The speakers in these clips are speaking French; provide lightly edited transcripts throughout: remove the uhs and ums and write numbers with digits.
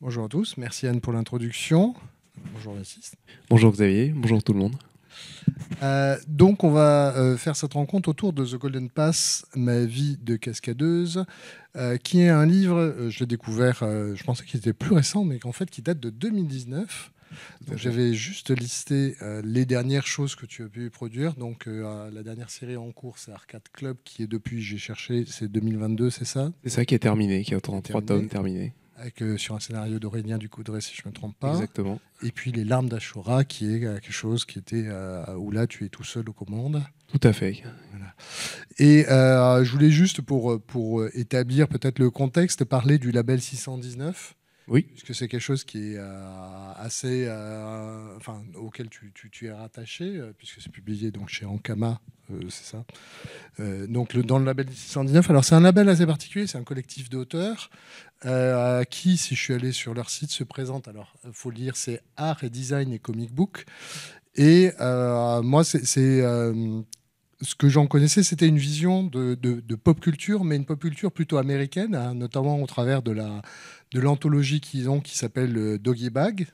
Bonjour à tous, merci Anne pour l'introduction. Bonjour Baptiste. Bonjour Xavier, bonjour tout le monde. Donc on va faire cette rencontre autour de The Golden Pass, ma vie de cascadeuse, qui est un livre, je l'ai découvert, je pensais qu'il était plus récent, mais qu'en fait qui date de 2019. Donc j'avais juste listé les dernières choses que tu as pu produire. Donc la dernière série en cours, c'est Arcade Club, qui est depuis, j'ai cherché, c'est 2022, c'est ça? C'est ça qui est terminé, qui est en 3 tomes terminé. Avec, sur un scénario d'Aurélien Ducoudray, si je ne me trompe pas. Exactement. Et puis Les Larmes d'Ashura, qui est quelque chose qui était où là tu es tout seul aux commandes. Tout à fait. Voilà. Et je voulais juste pour établir peut-être le contexte, parler du label 619. Oui. Puisque c'est quelque chose qui est assez, enfin, auquel tu es rattaché, puisque c'est publié donc chez Ankama, c'est ça. Donc dans le label 619, alors c'est un label assez particulier, c'est un collectif d'auteurs qui, si je suis allé sur leur site, se présente. Alors, il faut le lire, c'est art et design et comic book. Et moi, ce que j'en connaissais, c'était une vision de pop culture, mais une pop culture plutôt américaine, hein, notamment au travers de l'anthologie qu'ils ont qui s'appelle Doggy Bag,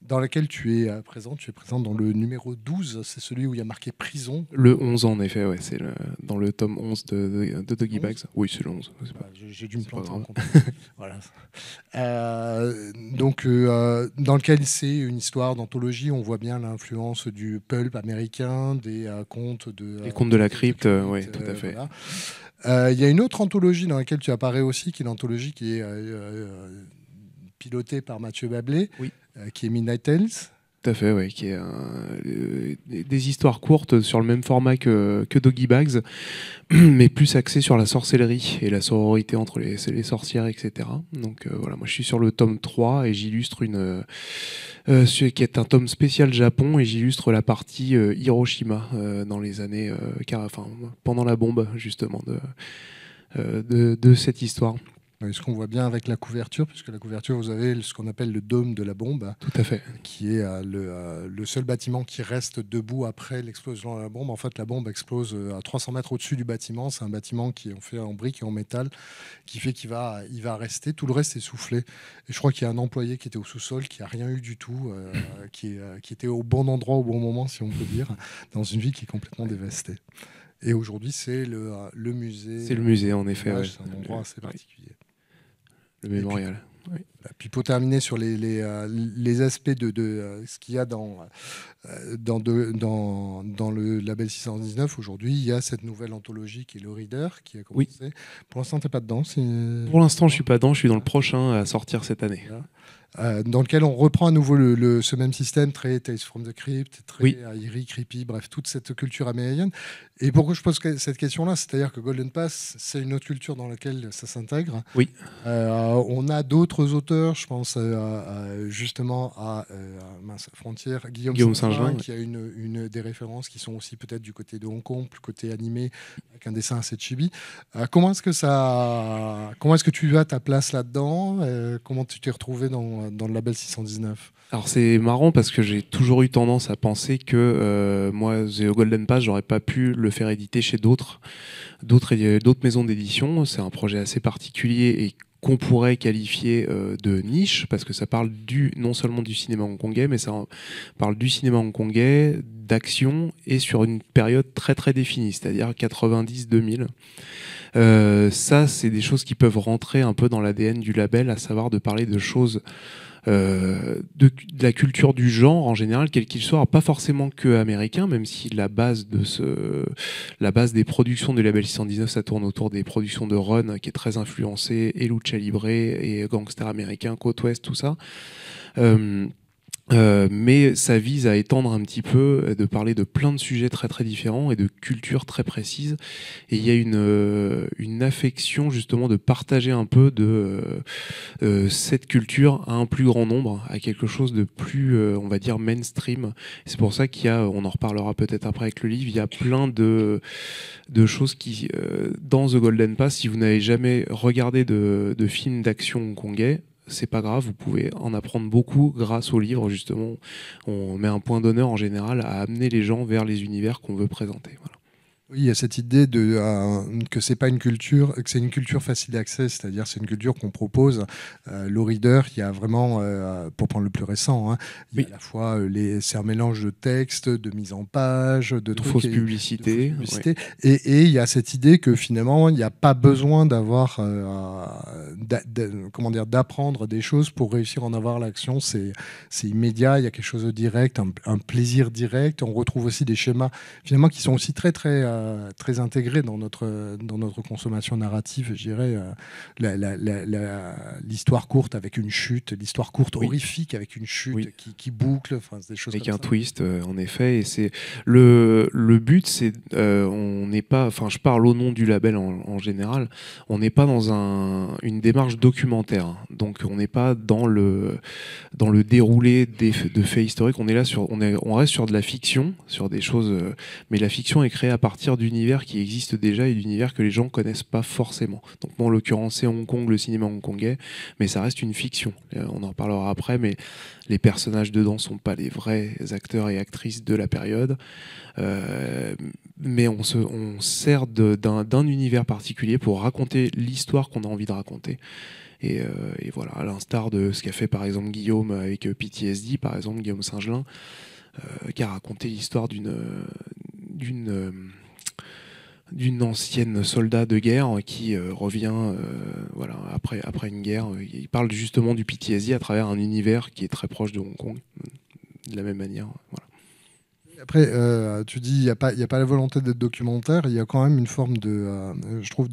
dans laquelle tu es présent. Tu es présent dans le numéro 12, c'est celui où il y a marqué prison. Le 11, en effet, ouais, c'est dans le tome 11 de Doggy Bags. Oui, c'est le 11. Bah, j'ai dû me planter. Voilà. Dans lequel c'est une histoire d'anthologie, on voit bien l'influence du pulp américain, des contes de... Les contes de la crypte, oui, tout à fait. Voilà. Il y a une autre anthologie dans laquelle tu apparais aussi, qui est l'anthologie qui est pilotée par Mathieu Bablé, oui. Qui est Midnight Tales. Tout à fait, oui, qui est des histoires courtes sur le même format que Doggy Bags, mais plus axé sur la sorcellerie et la sororité entre les sorcières, etc. Donc voilà, moi je suis sur le tome 3 et j'illustre qui est un tome spécial Japon, et j'illustre la partie Hiroshima dans les années, pendant la bombe justement de cette histoire. Ce qu'on voit bien avec la couverture, puisque la couverture, vous avez ce qu'on appelle le dôme de la bombe. Tout à fait. Qui est le seul bâtiment qui reste debout après l'explosion de la bombe. En fait, la bombe explose à 300 mètres au-dessus du bâtiment. C'est un bâtiment qui est fait en briques et en métal, qui fait qu'il va rester. Tout le reste est soufflé. Et je crois qu'il y a un employé qui était au sous-sol, qui n'a rien eu du tout, qui était au bon endroit au bon moment, si on peut dire, dans une ville qui est complètement dévastée. Et aujourd'hui, c'est le musée. C'est le musée, en effet. Ouais. C'est un endroit assez particulier. Le mémorial. Puis pour terminer sur les aspects de ce qu'il y a dans le label 619, aujourd'hui, il y a cette nouvelle anthologie qui est le Reader, qui a commencé. Oui. Pour l'instant, tu n'es pas dedans? Pour l'instant, je ne suis pas dedans, je suis dans le prochain à sortir cette année. Voilà. Dans lequel on reprend à nouveau ce même système, très Tales from the Crypt, très eerie, creepy, bref, toute cette culture américaine. Et pourquoi je pose cette question-là? C'est-à-dire que Golden Pass, c'est une autre culture dans laquelle ça s'intègre. Oui. On a d'autres auteurs, je pense justement à Frontière, Guillaume Saint-Jean, qui a une des références qui sont aussi peut-être du côté de Hong Kong, plus côté animé, avec un dessin assez chibi. Comment est-ce que tu as ta place là-dedans? Comment tu t'es retrouvé dans le label 619? Alors c'est marrant parce que j'ai toujours eu tendance à penser que moi, The Golden Pass, j'aurais pas pu le faire éditer chez d'autres maisons d'édition. C'est un projet assez particulier et qu'on pourrait qualifier de niche, parce que ça parle non seulement du cinéma hongkongais, mais ça parle du cinéma hongkongais, d'action, et sur une période très très définie, c'est-à-dire 90-2000. Ça, c'est des choses qui peuvent rentrer un peu dans l'ADN du label, à savoir de parler de choses de la culture du genre en général, quel qu'il soit, pas forcément que américain, même si la base des productions du label 619, ça tourne autour des productions de Run, qui est très influencée, et Lucha Libre, et Gangster américain, Côte Ouest, tout ça. Mais ça vise à étendre un petit peu, de parler de plein de sujets très très différents et de cultures très précises. Et il y a une affection justement de partager un peu de cette culture à un plus grand nombre, à quelque chose de plus, on va dire, mainstream. C'est pour ça qu'il y a, on en reparlera peut-être après avec le livre, il y a plein de choses qui, dans The Golden Pass, si vous n'avez jamais regardé de films d'action hongkongais, c'est pas grave, vous pouvez en apprendre beaucoup grâce au livre, justement. On met un point d'honneur en général à amener les gens vers les univers qu'on veut présenter. Voilà. Oui, il y a cette idée que c'est pas une culture, que c'est une culture facile d'accès, c'est-à-dire c'est une culture qu'on propose. Le reader, il y a vraiment, pour prendre le plus récent, hein, il y a Oui, à la fois c'est un mélange de texte, de mise en page, de de trucs fausses et de fausses publicités. Ouais. publicités. Et il y a cette idée que finalement, il n'y a pas besoin d'avoir, comment dire, d'apprendre des choses pour réussir à en avoir l'action. C'est immédiat, il y a quelque chose de direct, un plaisir direct. On retrouve aussi des schémas finalement qui sont aussi très intégrés dans notre consommation narrative, je dirais. L'histoire courte avec une chute, l'histoire courte Oui, horrifique avec une chute oui. qui boucle, enfin, des choses Avec comme un ça. twist, en effet. Et c'est le but, c'est on n'est pas. Enfin, je parle au nom du label en général. On n'est pas dans une démarche documentaire. Hein. Donc, on n'est pas dans le déroulé de faits historiques. On est là on reste sur de la fiction, sur des choses. Mais la fiction est créée à partir d'univers qui existent déjà et d'univers que les gens connaissent pas forcément. Donc, moi, en l'occurrence, c'est Hong Kong, le cinéma hongkongais, mais ça reste une fiction. On en reparlera après, mais les personnages dedans sont pas les vrais acteurs et actrices de la période. Euh, mais on sert d'un univers particulier pour raconter l'histoire qu'on a envie de raconter. Et voilà, à l'instar de ce qu'a fait par exemple Guillaume avec PTSD, par exemple Guillaume Singelin, qui a raconté l'histoire d'une d'une ancienne soldat de guerre qui revient voilà, après une guerre. Il parle justement du PTSD à travers un univers qui est très proche de Hong Kong, de la même manière. Voilà. Après, tu dis il y a pas la volonté d'être documentaire, il y a quand même une forme je trouve,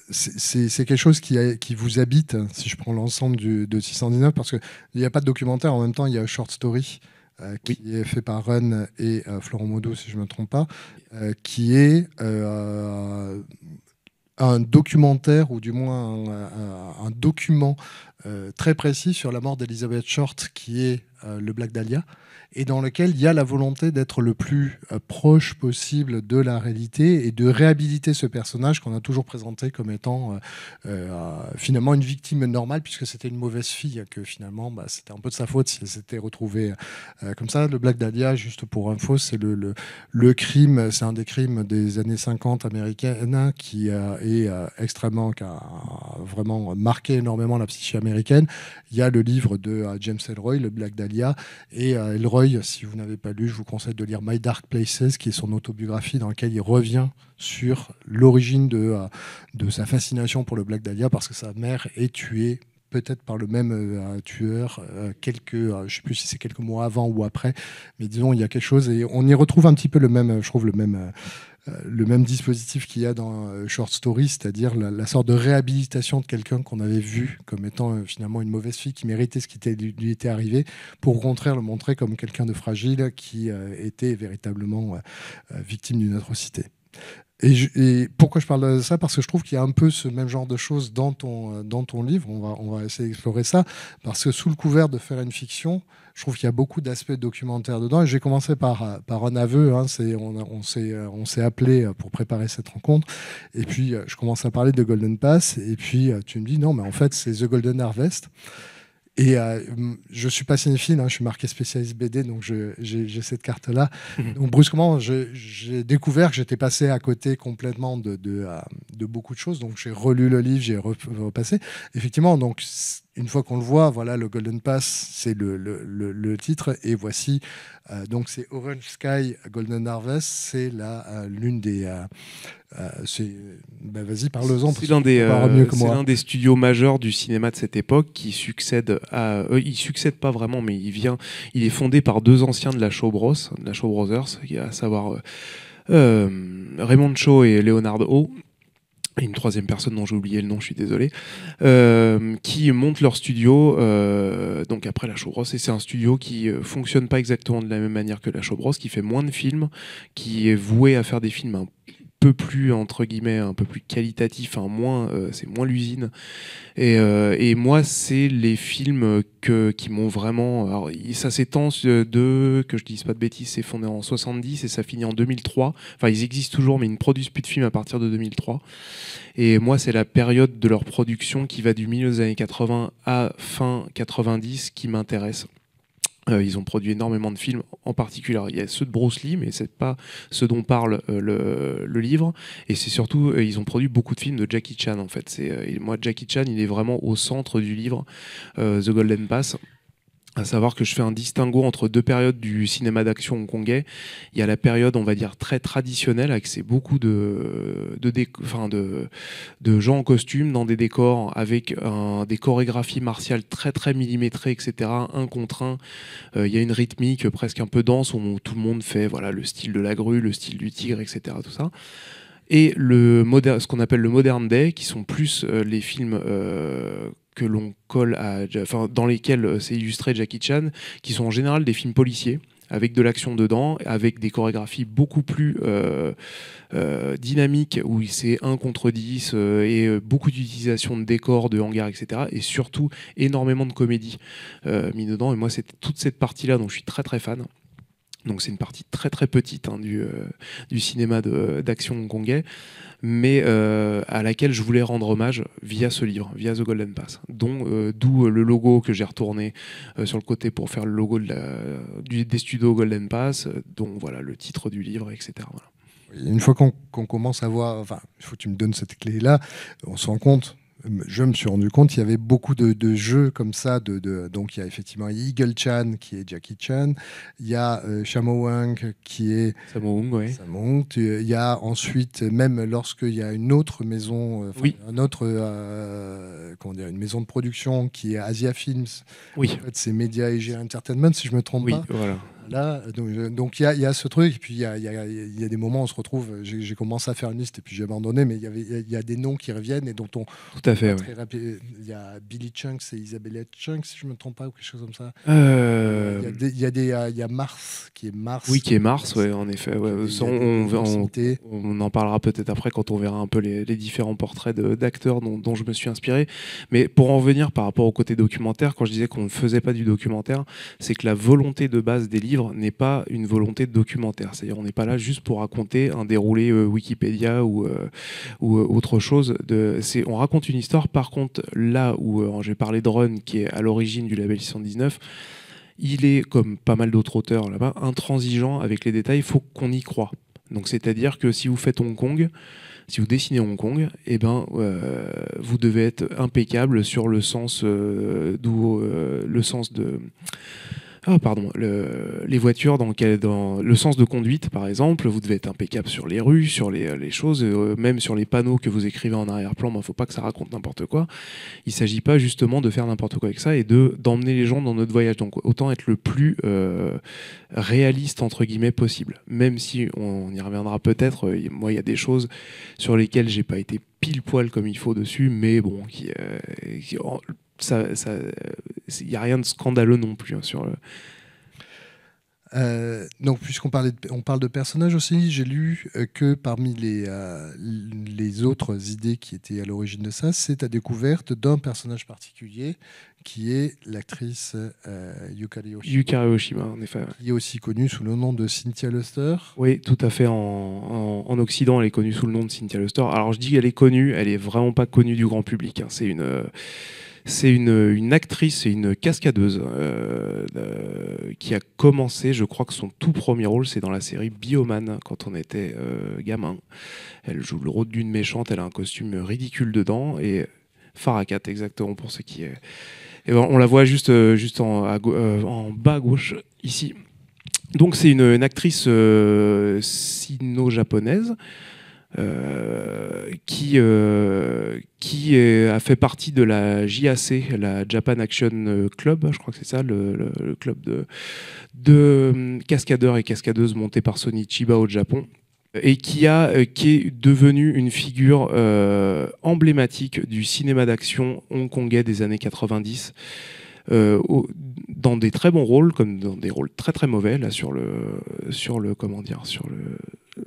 c'est quelque chose qui vous habite, si je prends l'ensemble de 619, parce qu'il n'y a pas de documentaire, en même temps, il y a Short Story, qui Oui, est fait par Run et Florent Maudot, si je ne me trompe pas, qui est un documentaire, ou du moins un document très précis sur la mort d'Elizabeth Short, qui est le Black Dahlia, et dans lequel il y a la volonté d'être le plus proche possible de la réalité et de réhabiliter ce personnage qu'on a toujours présenté comme étant finalement une victime normale, puisque c'était une mauvaise fille, que finalement bah, c'était un peu de sa faute si elle s'était retrouvée comme ça. Le Black Dahlia, juste pour info, c'est le crime, c'est un des crimes des années 50 américaines qui qui a vraiment marqué énormément la psyché américaine. Il y a le livre de James Ellroy, le Black Dahlia, et Ellroy, si vous n'avez pas lu, je vous conseille de lire My Dark Places, qui est son autobiographie dans laquelle il revient sur l'origine de sa fascination pour le Black Dahlia, parce que sa mère est tuée peut-être par le même tueur, je ne sais plus si c'est quelques mois avant ou après, mais disons, il y a quelque chose, et on y retrouve un petit peu je trouve, le même dispositif qu'il y a dans Short Story, c'est-à-dire la sorte de réhabilitation de quelqu'un qu'on avait vu comme étant finalement une mauvaise fille qui méritait ce qui lui était arrivé, pour au contraire le montrer comme quelqu'un de fragile qui était véritablement victime d'une atrocité. Et pourquoi je parle de ça? Parce que je trouve qu'il y a un peu ce même genre de choses dans ton livre. On va essayer d'explorer ça. Parce que sous le couvert de faire une fiction, je trouve qu'il y a beaucoup d'aspects documentaires dedans. Et j'ai commencé par un aveu. Hein, on s'est appelé pour préparer cette rencontre. Et puis, je commence à parler de Golden Pass. Et puis, tu me dis, non, mais en fait, c'est The Golden Harvest. Et je suis pas cinéphile, hein, je suis marqué spécialiste BD, donc j'ai cette carte-là. Donc brusquement, j'ai découvert que j'étais passé à côté complètement de beaucoup de choses. Donc j'ai relu le livre, j'ai repassé. Effectivement, donc une fois qu'on le voit, voilà, le Golden Pass, c'est le titre. Et voici, donc c'est Orange Sky Golden Harvest, c'est l'une des... vas-y, parle-en, parce que tu parles mieux que c'est moi. l'un des studios majeurs du cinéma de cette époque qui succède à. Il succède pas vraiment, mais il est fondé par deux anciens de la Shaw Bros, de la Shaw Brothers, à savoir Raymond Shaw et Leonard Ho. Et une troisième personne dont j'ai oublié le nom, je suis désolé, qui montent leur studio donc après la Shaw Bros. Et c'est un studio qui fonctionne pas exactement de la même manière que la Shaw Bros, qui fait moins de films, qui est voué à faire des films un peu plus entre guillemets un peu plus qualitatif, hein, c'est moins l'usine et moi c'est les films qui m'ont vraiment alors, ça s'étend que je dise pas de bêtises, c'est fondé en 70 et ça finit en 2003, enfin ils existent toujours mais ils ne produisent plus de films à partir de 2003 et moi c'est la période de leur production qui va du milieu des années 80 à fin 90 qui m'intéresse. Ils ont produit énormément de films, en particulier. Il y a ceux de Bruce Lee, mais c'est pas ce dont parle le livre. Et c'est surtout, ils ont produit beaucoup de films de Jackie Chan, en fait. Moi, Jackie Chan, il est vraiment au centre du livre, The Golden Pass. À savoir que je fais un distinguo entre deux périodes du cinéma d'action hongkongais. Il y a la période, on va dire, très traditionnelle, avec beaucoup de gens en costume dans des décors, avec des chorégraphies martiales très très millimétrées, etc. Un contre un. Il y a une rythmique presque un peu dense où tout le monde fait le style de la grue, le style du tigre, etc. Tout ça. Et ce qu'on appelle le modern day, qui sont plus les films que l'on colle dans lesquels c'est illustré Jackie Chan, qui sont en général des films policiers, avec de l'action dedans, avec des chorégraphies beaucoup plus dynamiques, où c'est 1 contre 10, et beaucoup d'utilisation de décors, de hangars, etc. Et surtout, énormément de comédie mis dedans. Et moi, c'était toute cette partie-là dont je suis très très fan. Donc c'est une partie très très petite du cinéma d'action hongkongais, mais à laquelle je voulais rendre hommage via ce livre, via The Golden Pass, d'où le logo que j'ai retourné sur le côté pour faire le logo des studios Golden Pass, dont voilà le titre du livre, etc. Voilà. Une fois qu'on commence à voir, il faut que tu me donnes cette clé-là, on se rend compte. Je me suis rendu compte qu'il y avait beaucoup de jeux comme ça. Donc, il y a effectivement Eagle Chan, qui est Jackie Chan. Il y a Sammo Hung, qui est Sammo Hung, ouais. Sammo Hung. Il y a ensuite, même lorsqu'il y a une autre maison, oui. une maison de production qui est Asia Films. Oui. En fait, c'est Media Asia Entertainment, si je ne me trompe pas. Oui, voilà. Là, donc il y a ce truc, et puis il y a des moments où on se retrouve, j'ai commencé à faire une liste et puis j'ai abandonné, mais il y a des noms qui reviennent et dont on... Tout à fait, très rapide. Il y a Billy Chunks et Isabella Chunks, si je ne me trompe pas, ou quelque chose comme ça. Il y a Mars, qui est Mars. Oui, qui est Mars, ouais, en effet. Ouais. On en parlera peut-être après quand on verra un peu les différents portraits d'acteurs dont je me suis inspiré. Mais pour en revenir par rapport au côté documentaire, quand je disais qu'on ne faisait pas du documentaire, c'est que la volonté de base des livres n'est pas une volonté de documentaire. C'est-à-dire on n'est pas là juste pour raconter un déroulé Wikipédia ou autre chose. On raconte une histoire. Par contre, là où j'ai parlé de Run, qui est à l'origine du label 619, il est, comme pas mal d'autres auteurs là-bas, intransigeant avec les détails. Il faut qu'on y croie. Donc, c'est-à-dire que si vous faites Hong Kong, si vous dessinez Hong Kong, vous devez être impeccable sur le sens les voitures dans le sens de conduite, par exemple. Vous devez être impeccable sur les rues, sur les choses, même sur les panneaux que vous écrivez en arrière-plan. Il ne faut pas que ça raconte n'importe quoi. Il ne s'agit pas justement de faire n'importe quoi avec ça et d'emmener les gens dans notre voyage. Donc autant être le plus réaliste, entre guillemets, possible. Même si on y reviendra peut-être, moi il y a des choses sur lesquelles j'ai pas été pile poil comme il faut dessus, mais bon, il n'y a rien de scandaleux non plus sur le... Donc, puisqu'on parle de personnages aussi, j'ai lu que parmi les autres idées qui étaient à l'origine de ça, c'est ta découverte d'un personnage particulier qui est l'actrice Yukari Oshima. Yukari Oshima, en effet. Qui est aussi connue sous le nom de Cynthia Luster. Oui, tout à fait. En Occident, elle est connue sous le nom de Cynthia Luster. Alors, je dis qu'elle est connue, elle est vraiment pas connue du grand public. C'est une actrice et une cascadeuse qui a commencé, je crois que son tout premier rôle, c'est dans la série Bioman, quand on était gamin. Elle joue le rôle d'une méchante, elle a un costume ridicule dedans, et Farakat, exactement, pour ce qui est... Et ben, on la voit juste en bas à gauche, ici. Donc c'est une actrice sino-japonaise, qui a fait partie de la JAC, la Japan Action Club, je crois que c'est ça, le club de cascadeurs et cascadeuses montés par Sony Chiba au Japon, et qui est devenue une figure emblématique du cinéma d'action hongkongais des années 90, dans des très bons rôles comme dans des rôles très très mauvais. Là sur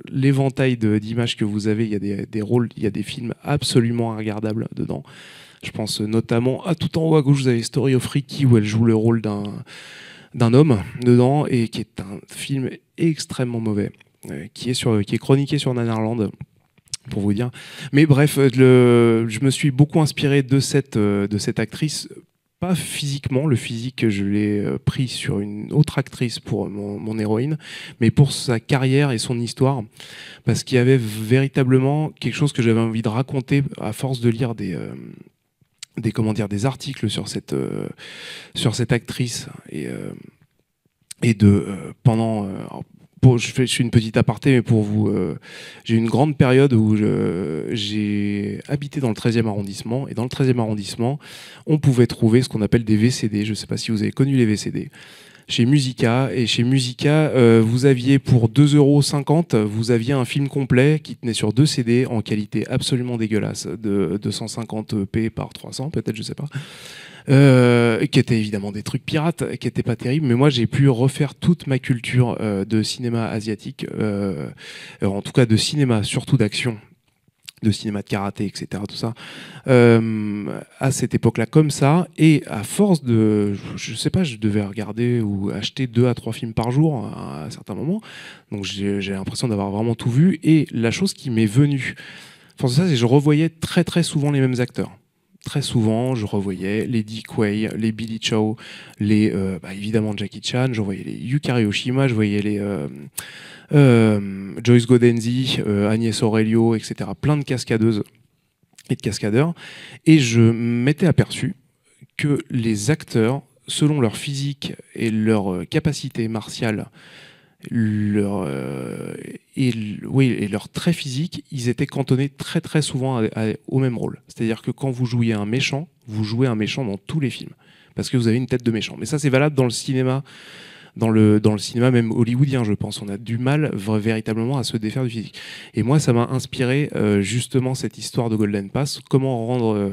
l'éventail d'images que vous avez, il y a des rôles, il y a des films absolument regardables dedans. Je pense notamment à tout en haut à gauche, vous avez Story of Ricky, où elle joue le rôle d'un homme dedans, et qui est un film extrêmement mauvais, qui est chroniqué sur Nanarland, pour vous dire. Mais bref, je me suis beaucoup inspiré de cette actrice pas physiquement, le physique je l'ai pris sur une autre actrice pour mon héroïne, mais pour sa carrière et son histoire, parce qu'il y avait véritablement quelque chose que j'avais envie de raconter à force de lire des articles sur cette actrice et pendant je fais une petite aparté, mais pour vous, j'ai eu une grande période où j'ai habité dans le 13e arrondissement, et dans le 13e arrondissement, on pouvait trouver ce qu'on appelle des VCD. Je ne sais pas si vous avez connu les VCD. Chez Musica, et chez Musica, vous aviez pour 2,50 €, vous aviez un film complet qui tenait sur 2 CD en qualité absolument dégueulasse, de 250p par 300 peut-être, je sais pas. Qui étaient évidemment des trucs pirates, qui n'étaient pas terribles, mais moi j'ai pu refaire toute ma culture de cinéma asiatique, en tout cas de cinéma, surtout d'action, de cinéma de karaté, etc. Tout ça, à cette époque-là comme ça, et à force de, je sais pas, je devais regarder ou acheter 2 à 3 films par jour à certains moments, donc j'ai l'impression d'avoir vraiment tout vu, et la chose qui m'est venue, force de ça, c'est que je revoyais très très souvent les mêmes acteurs. Très souvent, je revoyais les Dick Wei, les Billy Chow, évidemment Jackie Chan, je voyais les Yukari Oshima, je voyais les Joyce Godenzi, Agnès Aurelio, etc. Plein de cascadeuses et de cascadeurs. Et je m'étais aperçu que les acteurs, selon leur physique et leur capacité martiale, et leur trait physique, ils étaient cantonnés très très souvent au même rôle. C'est-à-dire que quand vous jouiez un méchant, vous jouez un méchant dans tous les films, parce que vous avez une tête de méchant. Mais ça, c'est valable dans le cinéma, dans le cinéma même hollywoodien, je pense. On a du mal véritablement à se défaire du physique. Et moi, ça m'a inspiré justement cette histoire de Golden Pass. Comment rendre,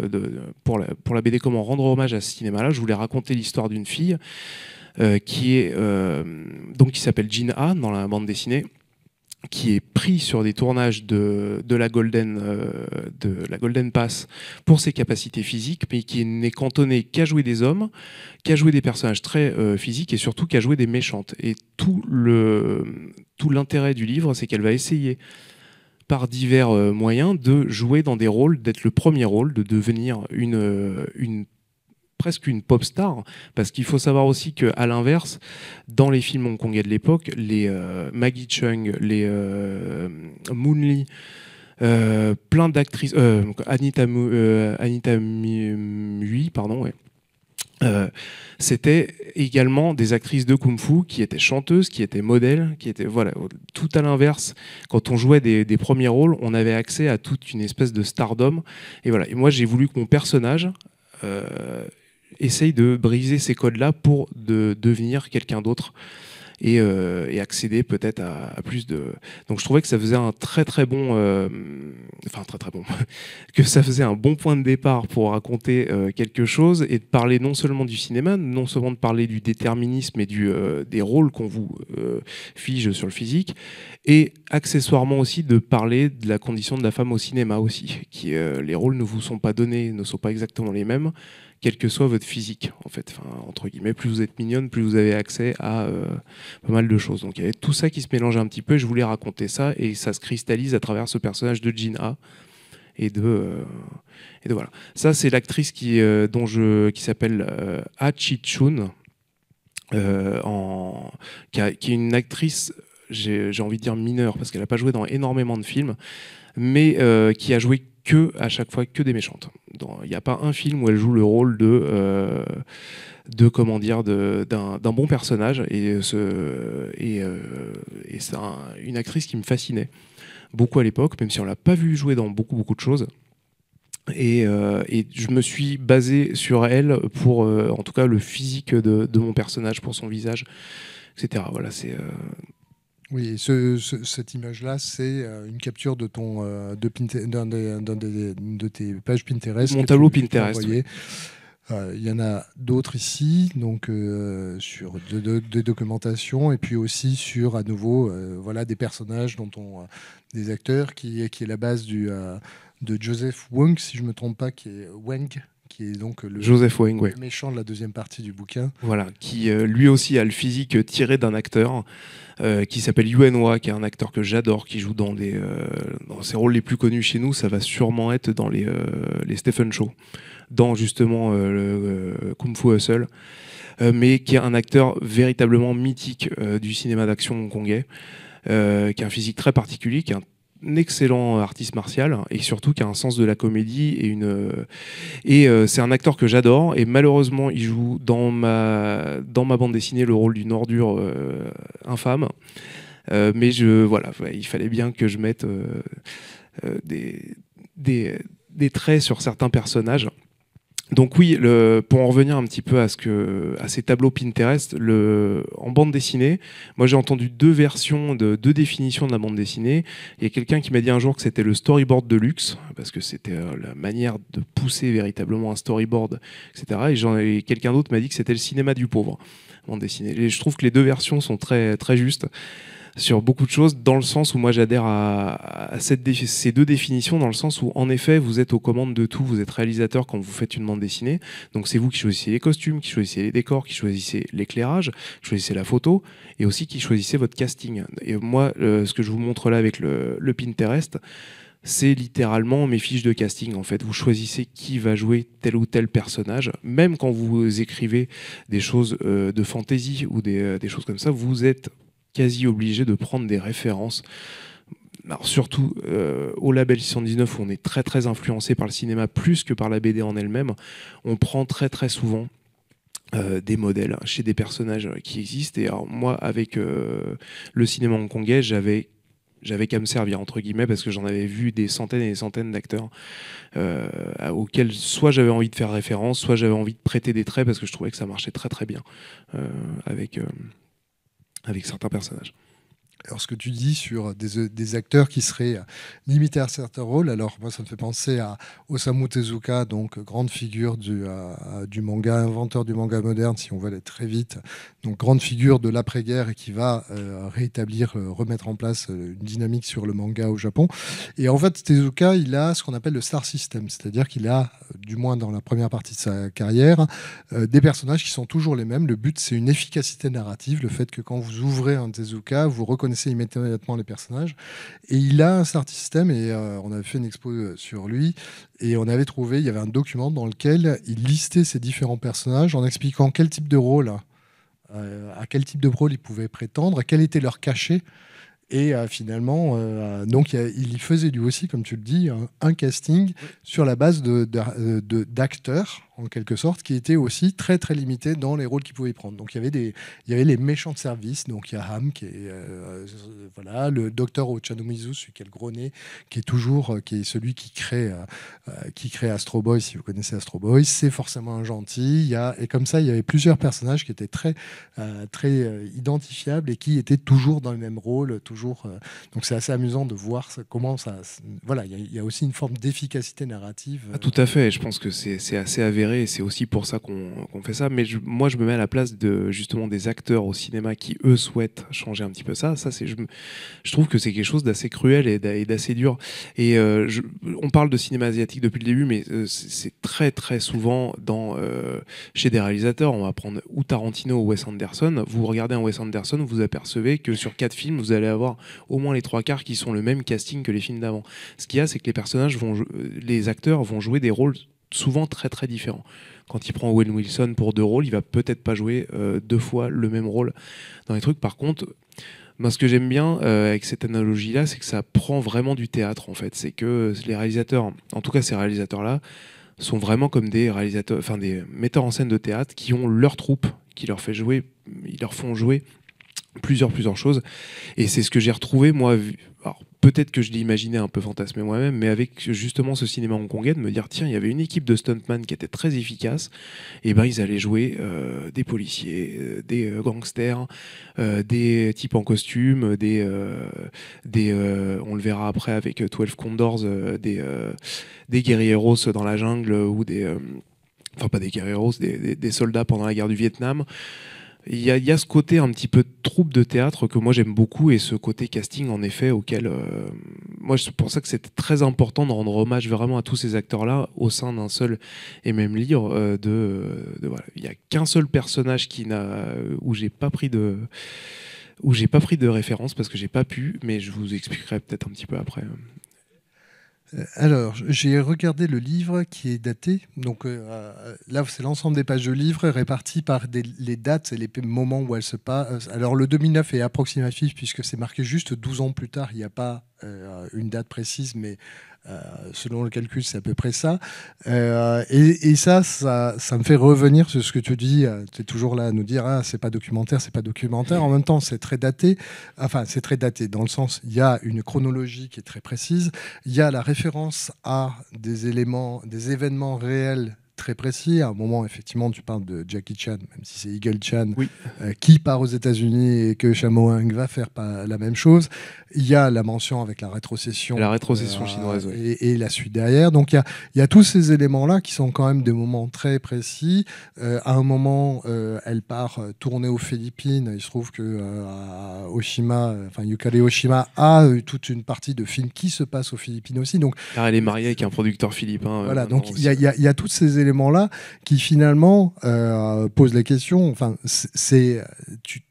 pour la BD, comment rendre hommage à ce cinéma-là. Je voulais raconter l'histoire d'une fille qui s'appelle Jin Ha dans la bande dessinée, qui est pris sur des tournages de la Golden Pass pour ses capacités physiques, mais qui n'est cantonné qu'à jouer des hommes, qu'à jouer des personnages très physiques, et surtout qu'à jouer des méchantes. Et tout l'intérêt du livre, c'est qu'elle va essayer par divers moyens de jouer dans des rôles, d'être le premier rôle, de devenir presque une pop star, parce qu'il faut savoir aussi qu'à l'inverse, dans les films hongkongais de l'époque, les Maggie Cheung, les Moon Lee, plein d'actrices, Anita Mui, pardon, ouais. C'était également des actrices de kung-fu qui étaient chanteuses, qui étaient modèles, qui étaient, voilà, tout à l'inverse. Quand on jouait des premiers rôles, on avait accès à toute une espèce de stardom. Et voilà. Et moi, j'ai voulu que mon personnage essaye de briser ces codes-là pour devenir quelqu'un d'autre et accéder peut-être à plus de... Donc je trouvais que ça faisait un très très bon... que ça faisait un bon point de départ pour raconter quelque chose et de parler non seulement du cinéma, non seulement de parler du déterminisme et des rôles qu'on vous fige sur le physique, et accessoirement aussi de parler de la condition de la femme au cinéma aussi, qui les rôles ne vous sont pas donnés, ne sont pas exactement les mêmes, quel que soit votre physique, en fait. Enfin, entre guillemets, plus vous êtes mignonne, plus vous avez accès à pas mal de choses. Donc il y avait tout ça qui se mélangeait un petit peu, et je voulais raconter ça, et ça se cristallise à travers ce personnage de Jin Ha, et de voilà. Ça, c'est l'actrice qui s'appelle Ha Chi-chun, qui est une actrice, j'ai envie de dire mineure, parce qu'elle n'a pas joué dans énormément de films, mais qui a joué à chaque fois que des méchantes. Il n'y a pas un film où elle joue le rôle d'un bon personnage, et c'est une actrice qui me fascinait beaucoup à l'époque, même si on l'a pas vue jouer dans beaucoup de choses. Et je me suis basé sur elle pour, en tout cas, le physique de mon personnage, pour son visage, etc. Voilà, c'est... Oui, cette image-là, c'est une capture de d'un de tes pages Pinterest. Mon tableau Pinterest. Oui. Il y en a d'autres ici, donc sur des documentations, et puis aussi sur, à nouveau, voilà, des personnages des acteurs qui est la base de Joseph Wong, si je me trompe pas, qui est Wang, qui est donc Joseph Waring, ouais. le méchant de la deuxième partie du bouquin. Voilà, qui lui aussi a le physique tiré d'un acteur qui s'appelle Yuen Wah, qui est un acteur que j'adore, qui joue dans ses rôles les plus connus chez nous. Ça va sûrement être dans les Stephen Chow, dans justement le Kung Fu Hustle, mais qui est un acteur véritablement mythique du cinéma d'action hongkongais, qui a un physique très particulier, qui est un excellent artiste martial et surtout qui a un sens de la comédie c'est un acteur que j'adore et malheureusement il joue dans ma bande dessinée le rôle d'une ordure infâme, mais voilà, il fallait bien que je mette des traits sur certains personnages. Donc oui, pour en revenir un petit peu à ces tableaux Pinterest, en bande dessinée, moi j'ai entendu deux définitions de la bande dessinée. Il y a quelqu'un qui m'a dit un jour que c'était le storyboard de luxe, parce que c'était la manière de pousser véritablement un storyboard, etc. Et quelqu'un d'autre m'a dit que c'était le cinéma du pauvre, bande dessinée. Et je trouve que les deux versions sont très, très justes sur beaucoup de choses, dans le sens où moi j'adhère à ces deux définitions, dans le sens où en effet vous êtes aux commandes de tout, vous êtes réalisateur quand vous faites une bande dessinée, donc c'est vous qui choisissez les costumes, qui choisissez les décors, qui choisissez l'éclairage, qui choisissez la photo, et aussi qui choisissez votre casting. Et moi, ce que je vous montre là avec le Pinterest, c'est littéralement mes fiches de casting. En fait, vous choisissez qui va jouer tel ou tel personnage. Même quand vous écrivez des choses de fantasy ou des choses comme ça, vous êtes quasi obligé de prendre des références. Alors surtout au label 619 où on est très très influencé par le cinéma plus que par la BD en elle-même, on prend très très souvent des modèles chez des personnages qui existent. Et alors moi, avec le cinéma hongkongais, j'avais qu'à me servir entre guillemets, parce que j'en avais vu des centaines et des centaines d'acteurs auxquels soit j'avais envie de faire référence, soit j'avais envie de prêter des traits parce que je trouvais que ça marchait très très bien avec certains personnages. Alors, ce que tu dis sur des acteurs qui seraient limités à certains rôles, alors moi, ça me fait penser à Osamu Tezuka, donc grande figure du manga, inventeur du manga moderne, si on veut aller très vite, donc grande figure de l'après-guerre et qui va remettre en place une dynamique sur le manga au Japon. Et en fait, Tezuka, il a ce qu'on appelle le Star System, c'est-à-dire qu'il a, du moins dans la première partie de sa carrière, des personnages qui sont toujours les mêmes. Le but, c'est une efficacité narrative, le fait que quand vous ouvrez un Tezuka, vous reconnaissez immédiatement les personnages. Et il a un Star System, et on avait fait une expo sur lui, et on avait trouvé, il y avait un document dans lequel il listait ces différents personnages en expliquant quel type de rôle, à quel type de rôle ils pouvaient prétendre, quel était leur cachet. Et finalement, donc il y faisait lui aussi, comme tu le dis, un casting sur la base d'acteurs, en quelque sorte, qui étaient aussi très très limités dans les rôles qu'ils pouvaient prendre. Donc il y avait les méchants de service, donc il y a Ham, qui est voilà, le docteur Ochanomizu, celui qui a le gros nez, qui est celui qui crée Astro Boy, si vous connaissez Astro Boy, c'est forcément un gentil. Et comme ça, il y avait plusieurs personnages qui étaient très, très identifiables et qui étaient toujours dans le même rôle, donc c'est assez amusant de voir comment ça. Voilà, il y a aussi une forme d'efficacité narrative. Ah, tout à fait. Je pense que c'est assez avéré et c'est aussi pour ça qu'on fait ça. Mais moi, je me mets à la place justement des acteurs au cinéma qui eux souhaitent changer un petit peu ça. Je trouve que c'est quelque chose d'assez cruel et d'assez dur. Et on parle de cinéma asiatique depuis le début, mais c'est très très souvent chez des réalisateurs. On va prendre ou Tarantino ou Wes Anderson. Vous regardez un Wes Anderson, vous apercevez que sur 4 films, vous allez avoir au moins les 3/4 qui sont le même casting que les films d'avant. Ce qu'il y a, c'est que les acteurs vont jouer des rôles souvent très très différents. Quand il prend Owen Wilson pour 2 rôles, il va peut-être pas jouer 2 fois le même rôle dans les trucs. Par contre, moi, ce que j'aime bien avec cette analogie-là, c'est que ça prend vraiment du théâtre, en fait. C'est que les réalisateurs, en tout cas ces réalisateurs-là, sont vraiment comme des metteurs en scène de théâtre qui ont leur troupe, qui leur font jouer plusieurs choses. Et c'est ce que j'ai retrouvé, moi. Alors, peut-être que je l'ai imaginé un peu fantasmé moi-même, mais avec justement ce cinéma hongkongais, de me dire, tiens, il y avait une équipe de stuntman qui était très efficace, et ben ils allaient jouer des policiers, des gangsters, des types en costume, on le verra après avec 12 Condors, des guerrieros dans la jungle, ou enfin pas des guerrieros, des soldats pendant la guerre du Vietnam. Il y a ce côté un petit peu troupe de théâtre que moi j'aime beaucoup, et ce côté casting en effet auquel moi, c'est pour ça que c'était très important de rendre hommage vraiment à tous ces acteurs-là au sein d'un seul et même livre. Voilà. Il n'y a qu'un seul personnage où j'ai pas pris de référence parce que j'ai pas pu, mais je vous expliquerai peut-être un petit peu après. Alors, j'ai regardé le livre qui est daté. Donc là, c'est l'ensemble des pages de livre réparties par les dates et les moments où elles se passent. Alors, le 2009 est approximatif puisque c'est marqué juste 12 ans plus tard. Il n'y a pas une date précise, mais selon le calcul, c'est à peu près ça. Et ça me fait revenir sur ce que tu dis. Tu es toujours là à nous dire c'est pas documentaire, c'est pas documentaire. En même temps, c'est très daté. Enfin, c'est très daté dans le sens, il y a une chronologie qui est très précise. Il y a la référence à des éléments, des événements réels très précis. À un moment, effectivement, tu parles de Jackie Chan, même si c'est Eagle Chan, Oui. qui part aux États-Unis et que Shamoang va faire pas la même chose. Il y a la mention avec la rétrocession. La rétrocession chinoise, oui. Et la suite derrière. Donc, il y a tous ces éléments-là qui sont quand même des moments très précis. À un moment, elle part tourner aux Philippines. Il se trouve que Oshima, enfin Yukari Oshima, a toute une partie de films qui se passent aux Philippines aussi. Donc, car elle est mariée avec un producteur philippin. voilà, donc il y a tous ces éléments-là qui finalement posent la question. Enfin, tu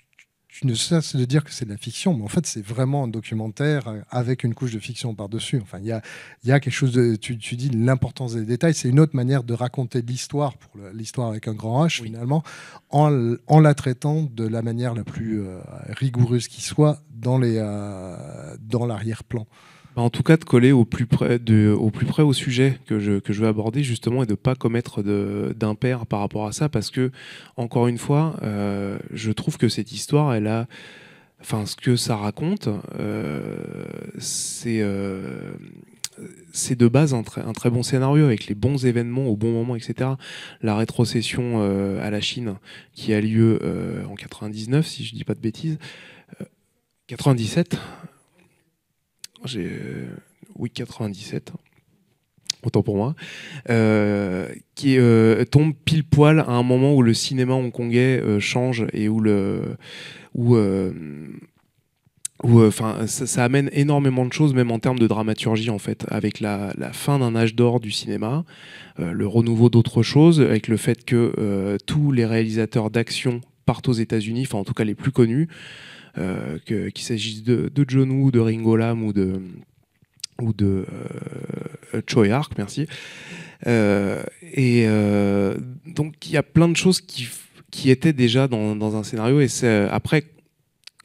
ne cesses de dire que c'est de la fiction, mais en fait, c'est vraiment un documentaire avec une couche de fiction par-dessus. Enfin, il y a quelque chose de. Tu dis l'importance des détails. C'est une autre manière de raconter l'histoire, pour l'histoire avec un grand H, Oui. finalement, en la traitant de la manière la plus rigoureuse qui soit dans l'arrière-plan. En tout cas, de coller au plus près au sujet que je veux aborder, justement, et de ne pas commettre d'impair par rapport à ça, parce que, encore une fois, je trouve que cette histoire, enfin, ce que ça raconte, c'est de base un très bon scénario, avec les bons événements au bon moment, etc. La rétrocession à la Chine, qui a lieu en 99, si je ne dis pas de bêtises, 97. Oui, 97, autant pour moi, qui tombe pile poil à un moment où le cinéma hongkongais change et ça amène énormément de choses, même en termes de dramaturgie, en fait, avec la fin d'un âge d'or du cinéma, le renouveau d'autres choses, avec le fait que tous les réalisateurs d'action partent aux États-Unis, enfin en tout cas les plus connus, qu'il s'agisse de John Woo, de Ringo Lam ou de Choi Ark, merci. Donc il y a plein de choses qui étaient déjà dans un scénario. Et après,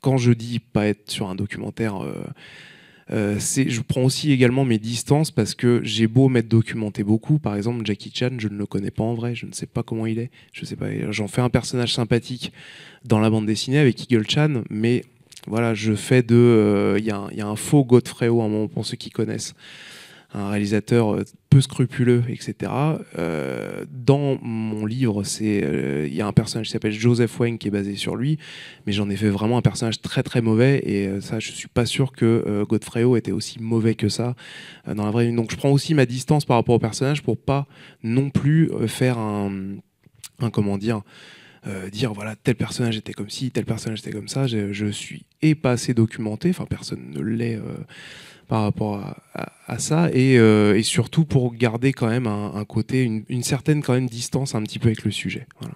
quand je dis pas être sur un documentaire, je prends aussi également mes distances, parce que j'ai beau m'être documenté beaucoup. Par exemple, Jackie Chan, je ne le connais pas en vrai, je ne sais pas comment il est. Je sais pas, j'en fais un personnage sympathique dans la bande dessinée avec Eagle Chan, mais voilà, je fais il y a un faux Godfrey Ho, un moment, pour ceux qui connaissent, un réalisateur peu scrupuleux, etc. Dans mon livre, il y a un personnage qui s'appelle Joseph Wang qui est basé sur lui, mais j'en ai fait vraiment un personnage très très mauvais, et ça, je suis pas sûr que Godfrey Ho était aussi mauvais que ça dans la vraie vie. Donc je prends aussi ma distance par rapport au personnage pour pas non plus faire comment dire, dire voilà, tel personnage était comme ci, tel personnage était comme ça. Je suis pas assez documenté, enfin personne ne l'est par rapport à ça, et surtout pour garder quand même un côté, une certaine quand même distance un petit peu avec le sujet. Voilà.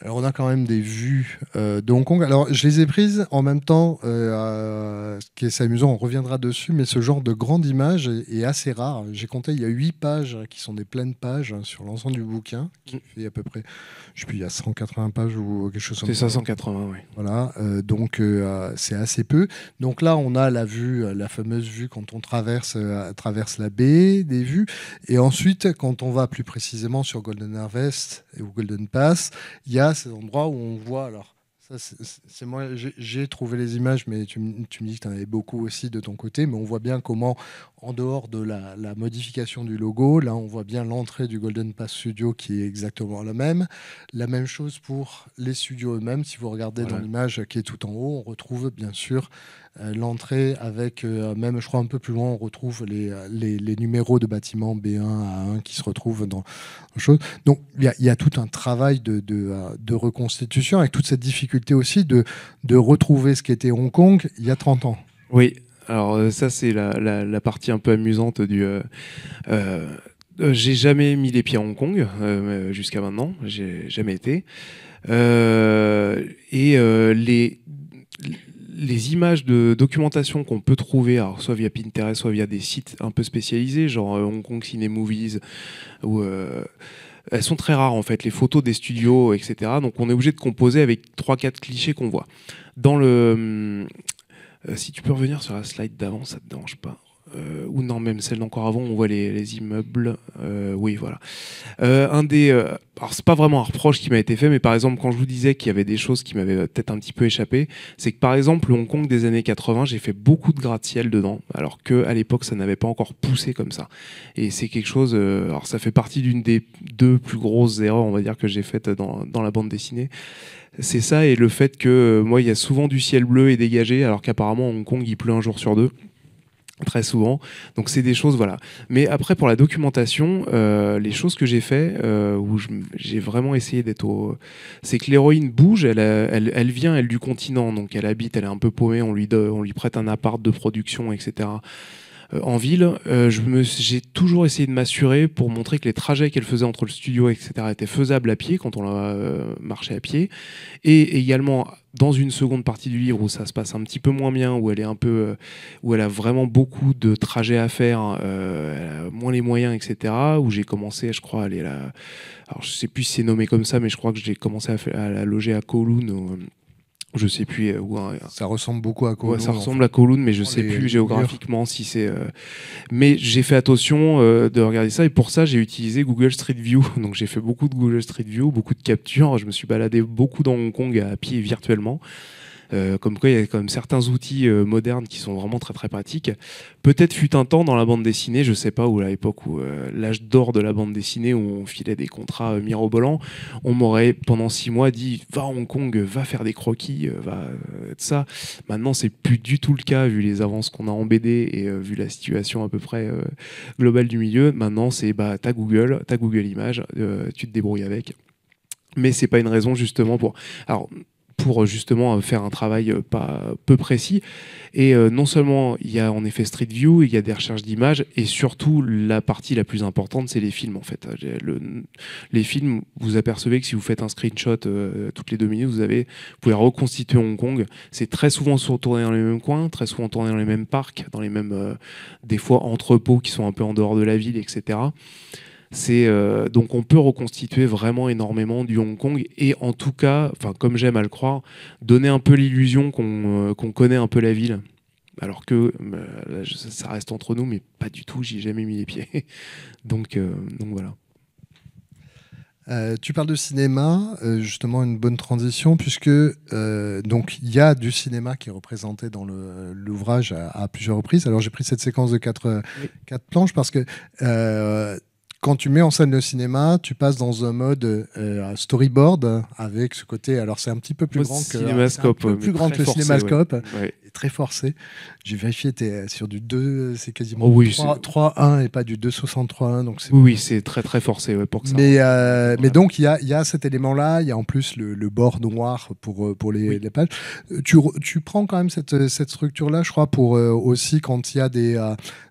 Alors, on a quand même des vues de Hong Kong. Alors, je les ai prises en même temps. Ce qui est amusant, on reviendra dessus, mais ce genre de grande image est assez rare. J'ai compté, il y a 8 pages qui sont des pleines pages sur l'ensemble du bouquin, qui fait à peu près, je sais plus, il y a 180 pages ou quelque chose comme ça. C'est ça, 180, oui. Voilà, donc c'est assez peu. Donc là, on a la vue, la fameuse vue quand on traverse la baie, des vues. Et ensuite, quand on va plus précisément sur Golden Harvest ou Golden Pass, il y a ces endroits où on voit, alors ça c'est moi, j'ai trouvé les images, mais tu me dis que tu en avais beaucoup aussi de ton côté, mais on voit bien comment, en dehors de la modification du logo, là on voit bien l'entrée du Golden Pass Studio qui est exactement la même chose pour les studios eux-mêmes. Si vous regardez dans l'image qui est tout en haut, on retrouve bien sûr l'entrée avec, même je crois un peu plus loin, on retrouve les numéros de bâtiments B1 à 1 qui se retrouvent dans chose. Donc il y a tout un travail de reconstitution, avec toute cette difficulté aussi de retrouver ce qu'était Hong Kong il y a 30 ans. Oui, Alors ça c'est la partie un peu amusante du... j'ai jamais mis les pieds à Hong Kong jusqu'à maintenant, j'ai jamais été. Et les images de documentation qu'on peut trouver, alors soit via Pinterest, soit via des sites un peu spécialisés, genre Hong Kong Cinemovies, où elles sont très rares en fait, les photos des studios, etc. Donc on est obligé de composer avec 3-4 clichés qu'on voit. Dans le, si tu peux revenir sur la slide d'avant, ça te dérange pas. Ou non, même celle d'encore avant, on voit les immeubles. Oui, voilà. Alors c'est pas vraiment un reproche qui m'a été fait, mais par exemple quand je vous disais qu'il y avait des choses qui m'avaient peut-être un petit peu échappé, c'est que par exemple le Hong Kong des années 80, j'ai fait beaucoup de gratte-ciel dedans, alors qu'à l'époque ça n'avait pas encore poussé comme ça. Et c'est quelque chose, alors ça fait partie d'une des 2 plus grosses erreurs, on va dire, que j'ai faites dans la bande dessinée. C'est ça, et le fait que moi il y a souvent du ciel bleu et dégagé, alors qu'apparemment Hong Kong il pleut un jour sur 2. Très souvent, donc c'est des choses, voilà. Mais après pour la documentation, les choses que j'ai fait, où j'ai vraiment essayé d'être au... c'est que l'héroïne bouge, elle vient elle du continent, donc elle habite, elle est un peu paumée, on lui prête un appart de production, etc. En ville, j'ai toujours essayé de m'assurer pour montrer que les trajets qu'elle faisait entre le studio, etc., étaient faisables à pied quand on la marchait à pied, et également dans une seconde partie du livre où ça se passe un petit peu moins bien, où elle est un peu, où elle a vraiment beaucoup de trajets à faire, elle a moins les moyens, etc. Où j'ai commencé, je crois, à aller là. Alors je sais plus si c'est nommé comme ça, mais je crois que j'ai commencé à la loger à Kowloon. Je sais plus où. Ça ressemble beaucoup à Kowloon. Ouais, ça ressemble à Kowloon, mais je sais plus géographiquement si c'est. Mais j'ai fait attention de regarder ça, et pour ça j'ai utilisé Google Street View. Donc j'ai fait beaucoup de Google Street View, beaucoup de captures. Je me suis baladé beaucoup dans Hong Kong à pied virtuellement. Comme quoi il y a quand même certains outils modernes qui sont vraiment très très pratiques. Peut-être fut un temps dans la bande dessinée, je sais pas, où à l'époque où l'âge d'or de la bande dessinée, où on filait des contrats mirobolants, on m'aurait pendant 6 mois dit va à Hong Kong, va faire des croquis, va ça. Maintenant c'est plus du tout le cas vu les avances qu'on a en BD et vu la situation à peu près globale du milieu. Maintenant c'est bah t'as Google Images, tu te débrouilles avec. Mais c'est pas une raison justement pour justement faire un travail pas peu précis. Et non seulement il y a en effet Street View, il y a des recherches d'images, et surtout la partie la plus importante, c'est les films en fait. Les films, vous apercevez que si vous faites un screenshot toutes les 2 minutes, vous pouvez reconstituer Hong Kong. C'est très souvent tourné dans les mêmes coins, très souvent tourné dans les mêmes parcs, dans les mêmes, des fois entrepôts qui sont un peu en dehors de la ville, etc. Donc on peut reconstituer vraiment énormément du Hong Kong, et en tout cas, comme j'aime à le croire, donner un peu l'illusion qu'on connaît un peu la ville. Alors que là, ça reste entre nous, mais pas du tout, j'y ai jamais mis les pieds. donc voilà. Tu parles de cinéma, justement une bonne transition, puisque donc il y a du cinéma qui est représenté dans l'ouvrage à plusieurs reprises. Alors j'ai pris cette séquence de 4 planches parce que quand tu mets en scène le cinéma, tu passes dans un mode storyboard avec ce côté. Alors c'est un petit peu plus grand que Cinémascope, le Cinémascope. Ouais. Très forcé. J'ai vérifié, tu es sur du 2, c'est quasiment 3.1 et pas du 2.63.1. Donc oui, c'est très très forcé pour que ça. Mais donc il y a cet élément-là, il y a en plus le bord noir pour les pages. Tu prends quand même cette structure-là, je crois, pour aussi quand il y a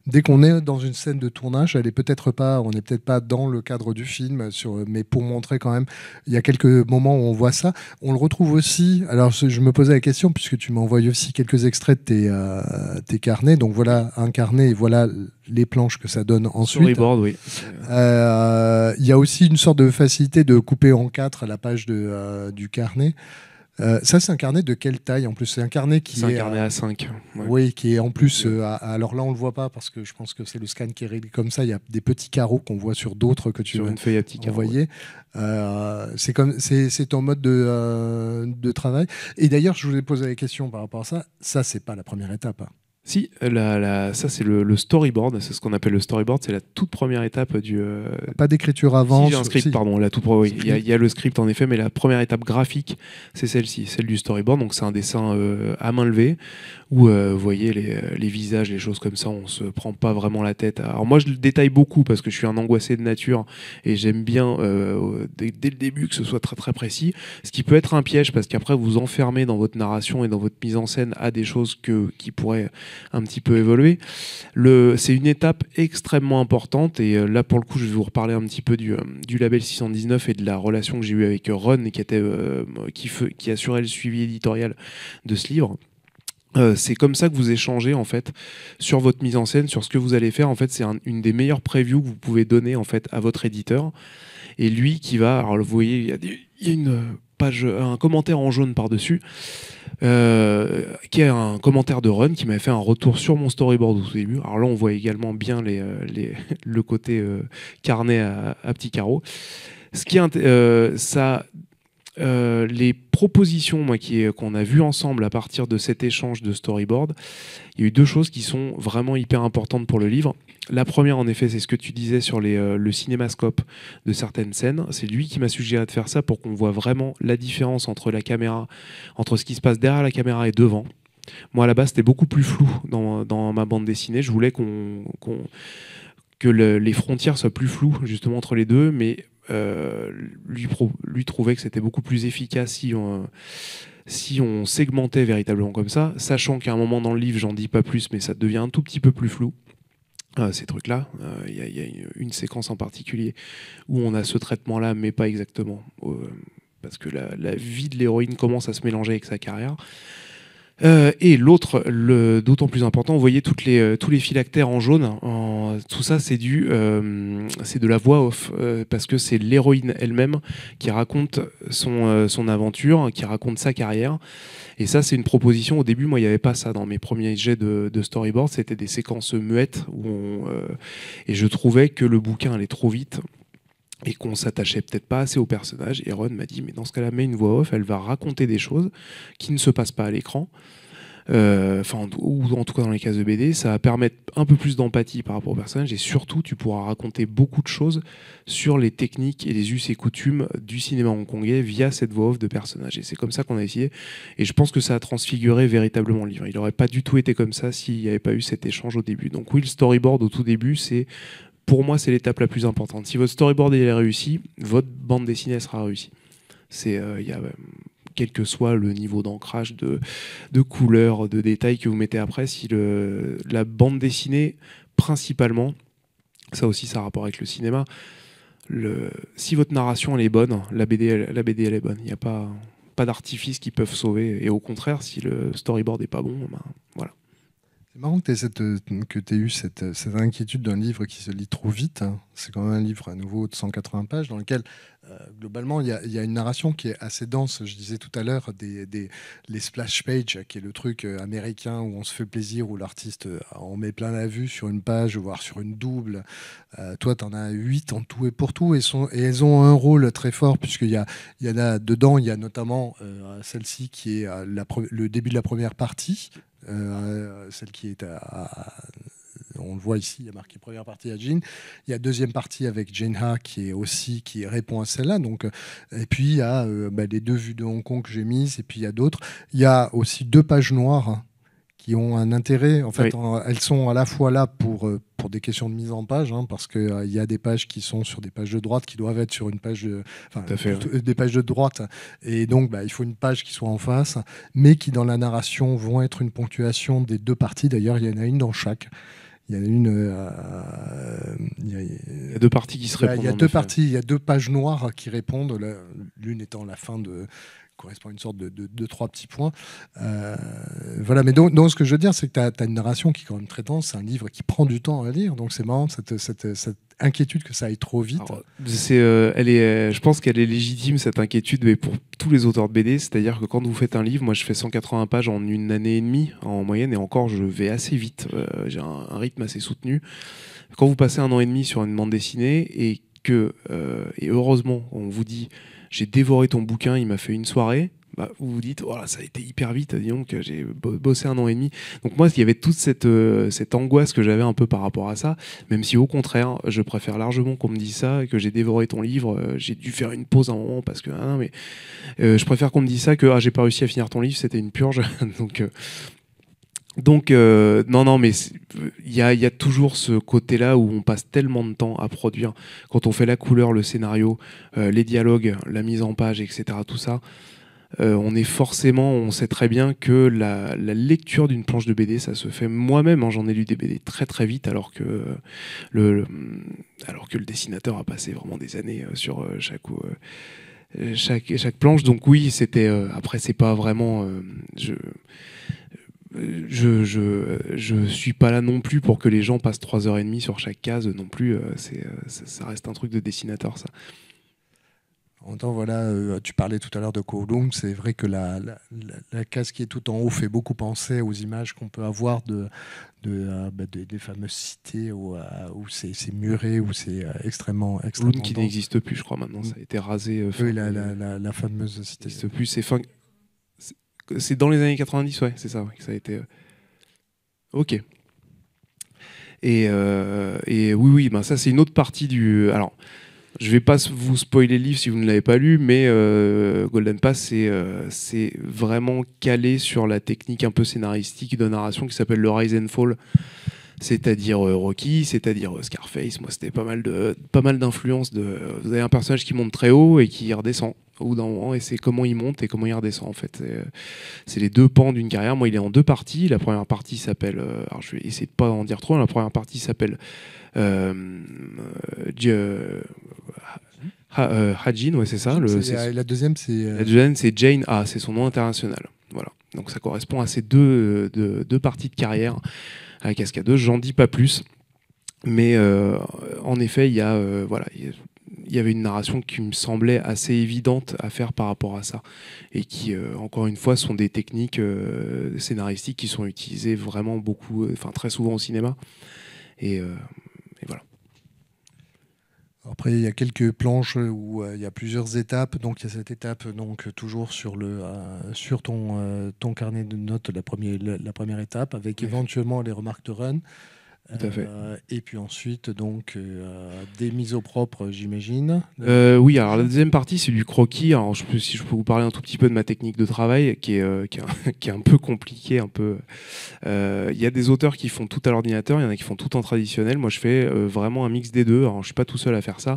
dès qu'on est dans une scène de tournage, on n'est peut-être pas dans le cadre du film, mais pour montrer quand même, il y a quelques moments où on voit ça. On le retrouve aussi, alors je me posais la question, puisque tu m'as envoyé aussi quelques extraits de tes carnets, donc voilà un carnet et voilà les planches que ça donne ensuite. Storyboard, oui. Il y a aussi une sorte de facilité de couper en 4 la page du carnet. Ça, c'est un carnet de quelle taille en plus? C'est un carnet qui est un carnet A5. Ouais. Oui, qui est en plus. Alors là, on le voit pas parce que je pense que c'est le scan qui est réglé comme ça. Il y a des petits carreaux qu'on voit sur d'autres que tu sur une feuille à petits carreaux. Ouais. C'est ton mode de travail. Et d'ailleurs, je vous ai posé la question par rapport à ça. Ça, c'est pas la première étape. Si, ça c'est le storyboard, c'est ce qu'on appelle le storyboard, c'est la toute première étape du... Pas d'écriture avant. Si, j'ai un script, pardon, oui. Il y a le script en effet, mais la première étape graphique, c'est celle-ci, celle du storyboard, donc c'est un dessin à main levée, où vous voyez les visages, les choses comme ça, on se prend pas vraiment la tête. Alors moi je le détaille beaucoup parce que je suis un angoissé de nature, et j'aime bien dès le début que ce soit très très précis, ce qui peut être un piège, parce qu'après vous enfermez dans votre narration et dans votre mise en scène à des choses qui pourraient évolué. C'est une étape extrêmement importante et là pour le coup je vais vous reparler un petit peu du label 619 et de la relation que j'ai eue avec Ron et qui assurait le suivi éditorial de ce livre. C'est comme ça que vous échangez en fait sur votre mise en scène, sur ce que vous allez faire. En fait, c'est une des meilleures previews que vous pouvez donner en fait à votre éditeur. Et lui qui va, alors vous voyez, il y a une page, un commentaire en jaune par-dessus, qui est un commentaire de Ron qui m'avait fait un retour sur mon storyboard au tout début. Alors là, on voit également bien le côté carnet à petits carreaux. Ce qui est les propositions qu'on a vues ensemble à partir de cet échange de storyboard, il y a eu deux choses qui sont vraiment hyper importantes pour le livre. La première, en effet, c'est ce que tu disais sur le cinémascope de certaines scènes. C'est lui qui m'a suggéré de faire ça pour qu'on voit vraiment la différence entre la caméra, entre ce qui se passe derrière la caméra et devant. Moi, à la base, c'était beaucoup plus flou dans ma bande dessinée. Je voulais que les frontières soient plus floues, justement, entre les deux, mais lui trouvait que c'était beaucoup plus efficace si on segmentait véritablement comme ça, sachant qu'à un moment dans le livre, j'en dis pas plus, mais ça devient un tout petit peu plus flou. Ces trucs-là, il y a une séquence en particulier où on a ce traitement-là, mais pas exactement, parce que la vie de l'héroïne commence à se mélanger avec sa carrière. Et l'autre, d'autant plus important, vous voyez tous les phylactères en jaune. Tout ça, c'est de la voix off, parce que c'est l'héroïne elle-même qui raconte son aventure, qui raconte sa carrière. Et ça, c'est une proposition. Au début, moi, il n'y avait pas ça dans mes premiers jets de storyboard. C'était des séquences muettes et je trouvais que le bouquin allait trop vite et qu'on s'attachait peut-être pas assez au personnage. Et Ron m'a dit, mais dans ce cas-là, mets une voix off, elle va raconter des choses qui ne se passent pas à l'écran. Ou en tout cas dans les cases de BD, ça va permettre un peu plus d'empathie par rapport au personnage et surtout tu pourras raconter beaucoup de choses sur les techniques et les us et coutumes du cinéma hongkongais via cette voix off de personnage. Et c'est comme ça qu'on a essayé et je pense que ça a transfiguré véritablement le livre. Il n'aurait pas du tout été comme ça s'il n'y avait pas eu cet échange au début. Donc oui, le storyboard au tout début, pour moi, c'est l'étape la plus importante. Si votre storyboard est réussi, votre bande dessinée sera réussie. Quel que soit le niveau d'ancrage, de couleur, de détails que vous mettez après, si la bande dessinée, principalement, ça aussi ça a rapport avec le cinéma, si votre narration elle est bonne, la BD elle est bonne. Il n'y a pas d'artifices qui peuvent sauver. Et au contraire, si le storyboard n'est pas bon, voilà. C'est marrant que tu aies eu cette inquiétude d'un livre qui se lit trop vite. Hein. C'est quand même un livre à nouveau de 180 pages dans lequel, globalement, il y a une narration qui est assez dense. Je disais tout à l'heure, les splash pages, qui est le truc américain où on se fait plaisir, où l'artiste en met plein la vue sur une page, voire sur une double. Toi, tu en as 8 en tout et pour tout. Et elles ont un rôle très fort, puisqu'il y en a dedans, il y a notamment celle-ci qui est le début de la première partie. Celle qui est on le voit ici, il y a marqué première partie à Jean. Il y a deuxième partie avec Jane Ha qui répond à celle-là. Donc, et puis il y a les deux vues de Hong Kong que j'ai mises, et puis il y a d'autres. Il y a aussi 2 pages noires qui ont un intérêt. En fait, oui. Elles sont à la fois là pour des questions de mise en page, hein, parce qu'il y a des pages qui sont sur des pages de droite qui doivent être sur une page des pages de droite. Et donc, il faut une page qui soit en face, mais qui, dans la narration, vont être une ponctuation des 2 parties. D'ailleurs, il y en a une dans chaque. Il y en a une. Il y a 2 parties qui se répondent. Il y a 2 parties. Il y a 2 pages noires qui répondent. L'une étant la fin correspond à une sorte de 3 petits points. Voilà, mais donc ce que je veux dire, c'est que tu as une narration qui est quand même très dense. C'est un livre qui prend du temps à lire. Donc c'est marrant, cette inquiétude que ça aille trop vite. Alors, je pense qu'elle est légitime, cette inquiétude, mais pour tous les auteurs de BD. C'est-à-dire que quand vous faites un livre, moi je fais 180 pages en 1 année et demie en moyenne, et encore je vais assez vite. J'ai un rythme assez soutenu. Quand vous passez 1 an et demi sur une bande dessinée et heureusement on vous dit j'ai dévoré ton bouquin, il m'a fait une soirée, vous vous dites voilà, ça a été hyper vite, disons que j'ai bossé 1 an et demi. Donc moi il y avait toute cette angoisse que j'avais un peu par rapport à ça, même si au contraire je préfère largement qu'on me dise ça, que j'ai dévoré ton livre, j'ai dû faire une pause un moment parce que je préfère qu'on me dise ça que j'ai pas réussi à finir ton livre, c'était une purge. Donc non, mais il y a toujours ce côté-là où on passe tellement de temps à produire, quand on fait la couleur, le scénario, les dialogues, la mise en page, etc., tout ça. on sait très bien que la lecture d'une planche de BD, ça se fait moi-même. Hein, j'en ai lu des BD très très vite, alors que le dessinateur a passé vraiment des années sur chaque planche. Donc oui, c'était. Après, c'est pas vraiment. Je suis pas là non plus pour que les gens passent 3h30 sur chaque case non plus. Ça reste un truc de dessinateur, ça. En même temps, voilà, tu parlais tout à l'heure de Kowloon, c'est vrai que la case qui est tout en haut fait beaucoup penser aux images qu'on peut avoir des fameuses cités où c'est muré, où c'est extrêmement, Kowloon extrêmement qui dense. n'existe plus, je crois, maintenant. Ça a été rasé. Oui, la fameuse cité. N'existe plus. C'est dans les années 90, ouais, c'est ça, ouais, que ça a été. Ok. Et oui, oui, ben ça c'est une autre partie du. Alors, je vais pas vous spoiler le livre si vous ne l'avez pas lu, mais Golden Pass c'est vraiment calé sur la technique un peu scénaristique de narration qui s'appelle le Rise and Fall, c'est-à-dire Rocky, c'est-à-dire Scarface. Moi, c'était pas mal d'influence vous avez un personnage qui monte très haut et qui redescend au bout d'un moment, et c'est comment il monte et comment il redescend en fait. C'est les deux pans d'une carrière. Moi, il est en deux parties. La première partie s'appelle, alors je vais essayer de pas en dire trop. La première partie s'appelle Hajin, ouais, c'est ça. La deuxième, c'est. La deuxième, c'est Jane A, c'est son nom international. Voilà. Donc ça correspond à ces deux parties de carrière à Cascadeuse. J'en dis pas plus. Mais en effet, il y avait une narration qui me semblait assez évidente à faire par rapport à ça. Et qui, encore une fois, sont des techniques scénaristiques qui sont utilisées vraiment beaucoup, très souvent au cinéma. Et voilà. Après, il y a quelques planches où il y a plusieurs étapes. Donc, il y a cette étape toujours sur ton carnet de notes, la première étape, avec éventuellement les remarques de run. Tout à fait. Et puis ensuite, des mises au propre, j'imagine. Oui, alors la deuxième partie, c'est du croquis. Alors, si je peux vous parler un tout petit peu de ma technique de travail, qui est un peu compliquée. Il y a des auteurs qui font tout à l'ordinateur, il y en a qui font tout en traditionnel. Moi, je fais vraiment un mix des deux. Alors, je suis pas tout seul à faire ça,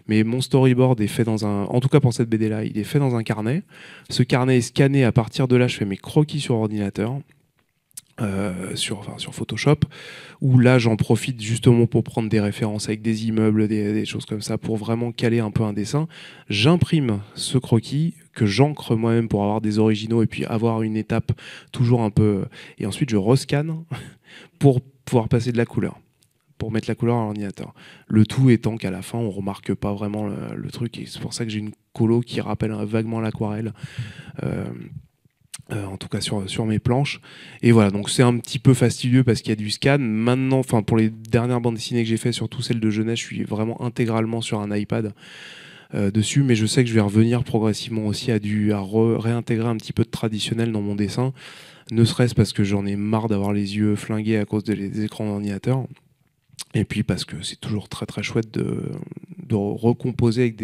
mais mon storyboard est fait en tout cas pour cette BD-là, il est fait dans un carnet. Ce carnet est scanné. À partir de là, je fais mes croquis sur ordinateur. Sur Photoshop, où là j'en profite justement pour prendre des références avec des immeubles, des choses comme ça, pour vraiment caler un peu un dessin. J'imprime ce croquis que j'encre moi-même pour avoir des originaux et puis avoir une étape toujours un peu... Et ensuite je rescanne pour pouvoir passer de la couleur, pour mettre la couleur à l'ordinateur. Le tout étant qu'à la fin on remarque pas vraiment le truc, et c'est pour ça que j'ai une colo qui rappelle vaguement l'aquarelle. En tout cas sur mes planches. Et voilà, donc c'est un petit peu fastidieux parce qu'il y a du scan. Maintenant, pour les dernières bandes dessinées que j'ai fait, surtout celles de jeunesse, je suis vraiment intégralement sur un iPad dessus, mais je sais que je vais revenir progressivement aussi à réintégrer un petit peu de traditionnel dans mon dessin, ne serait-ce parce que j'en ai marre d'avoir les yeux flingués à cause des écrans d'ordinateur. Et puis parce que c'est toujours très très chouette de recomposer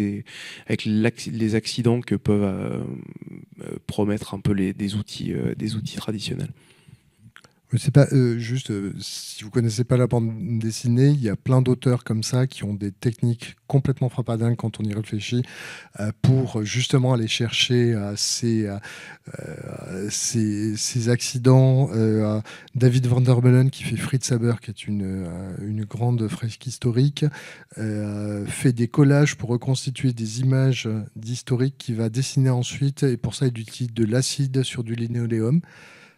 avec les accidents que peuvent promettre un peu des outils traditionnels. C'est pas juste, si vous connaissez pas la bande dessinée, il y a plein d'auteurs comme ça qui ont des techniques complètement frappadingues quand on y réfléchit pour justement aller chercher ces accidents. David Vanderbellen qui fait Fritz Haber, qui est une grande fresque historique, fait des collages pour reconstituer des images d'historique qu'il va dessiner ensuite, et pour ça il utilise de l'acide sur du linoléum.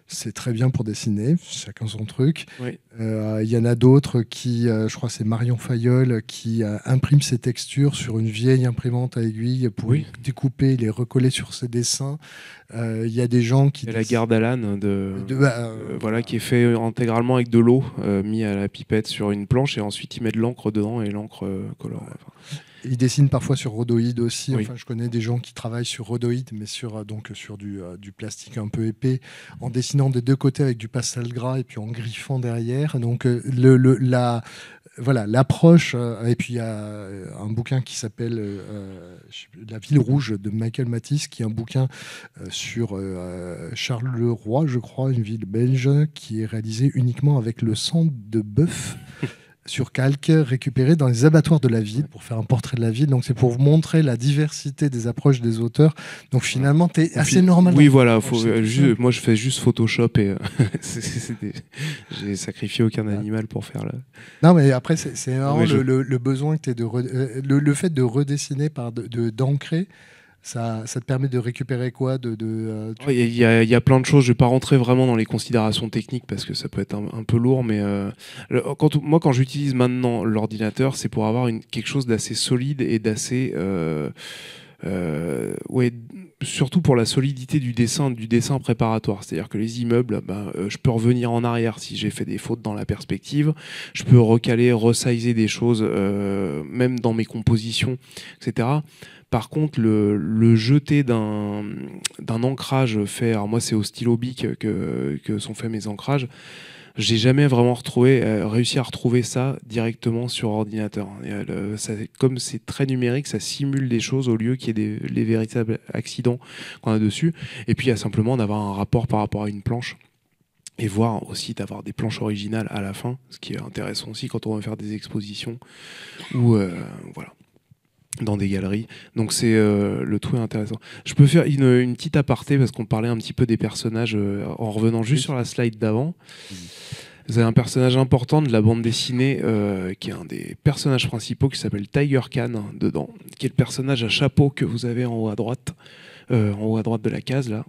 C'est très bien pour dessiner, chacun son truc. Oui. Il y en a d'autres qui, je crois que c'est Marion Fayolle, qui imprime ses textures sur une vieille imprimante à aiguille pour les découper, les recoller sur ses dessins. Il y a des gens qui... La garde à l'âne qui est fait intégralement avec de l'eau mis à la pipette sur une planche, et ensuite il met de l'encre dedans et l'encre colore. Il dessine parfois sur rhodoïde aussi. Oui. Enfin, je connais des gens qui travaillent sur rhodoïde, mais sur du plastique un peu épais, en dessinant des deux côtés avec du pastel gras et puis en griffant derrière. Donc l'approche. Et puis il y a un bouquin qui s'appelle La Ville Rouge de Michael Matisse, qui est un bouquin sur Charleroi, je crois, une ville belge, qui est réalisé uniquement avec le sang de bœuf. sur calque récupérés dans les abattoirs de la ville pour faire un portrait de la ville. Donc c'est pour vous montrer la diversité des approches des auteurs. Donc finalement, tu es assez normal. Oui, voilà. Moi, je fais juste Photoshop et j'ai sacrifié aucun animal pour faire Non, mais après, c'est vraiment le besoin que tu es le fait de redessiner, d'ancrer. Ça te permet de récupérer quoi Il y a plein de choses. Je ne vais pas rentrer vraiment dans les considérations techniques parce que ça peut être un peu lourd. Mais quand j'utilise maintenant l'ordinateur, c'est pour avoir quelque chose d'assez solide et d'assez... surtout pour la solidité du dessin préparatoire. C'est-à-dire que les immeubles, je peux revenir en arrière si j'ai fait des fautes dans la perspective. Je peux recaler, resizer des choses, même dans mes compositions, etc. Par contre, le jeter d'un ancrage fait, alors moi c'est au stylo bic que sont faits mes ancrages, j'ai jamais vraiment réussi à retrouver ça directement sur ordinateur. Comme c'est très numérique, ça simule des choses au lieu qu'il y ait les véritables accidents qu'on a dessus. Et puis il y a simplement d'avoir un rapport par rapport à une planche. Et voir aussi d'avoir des planches originales à la fin, ce qui est intéressant aussi quand on va faire des expositions ou voilà, dans des galeries. Donc c'est le tout est intéressant. Je peux faire une petite aparté parce qu'on parlait un petit peu des personnages en revenant juste sur la slide d'avant. Vous avez un personnage important de la bande dessinée qui est un des personnages principaux qui s'appelle Tiger Khan dedans, qui est le personnage à chapeau que vous avez en haut à droite de la case là,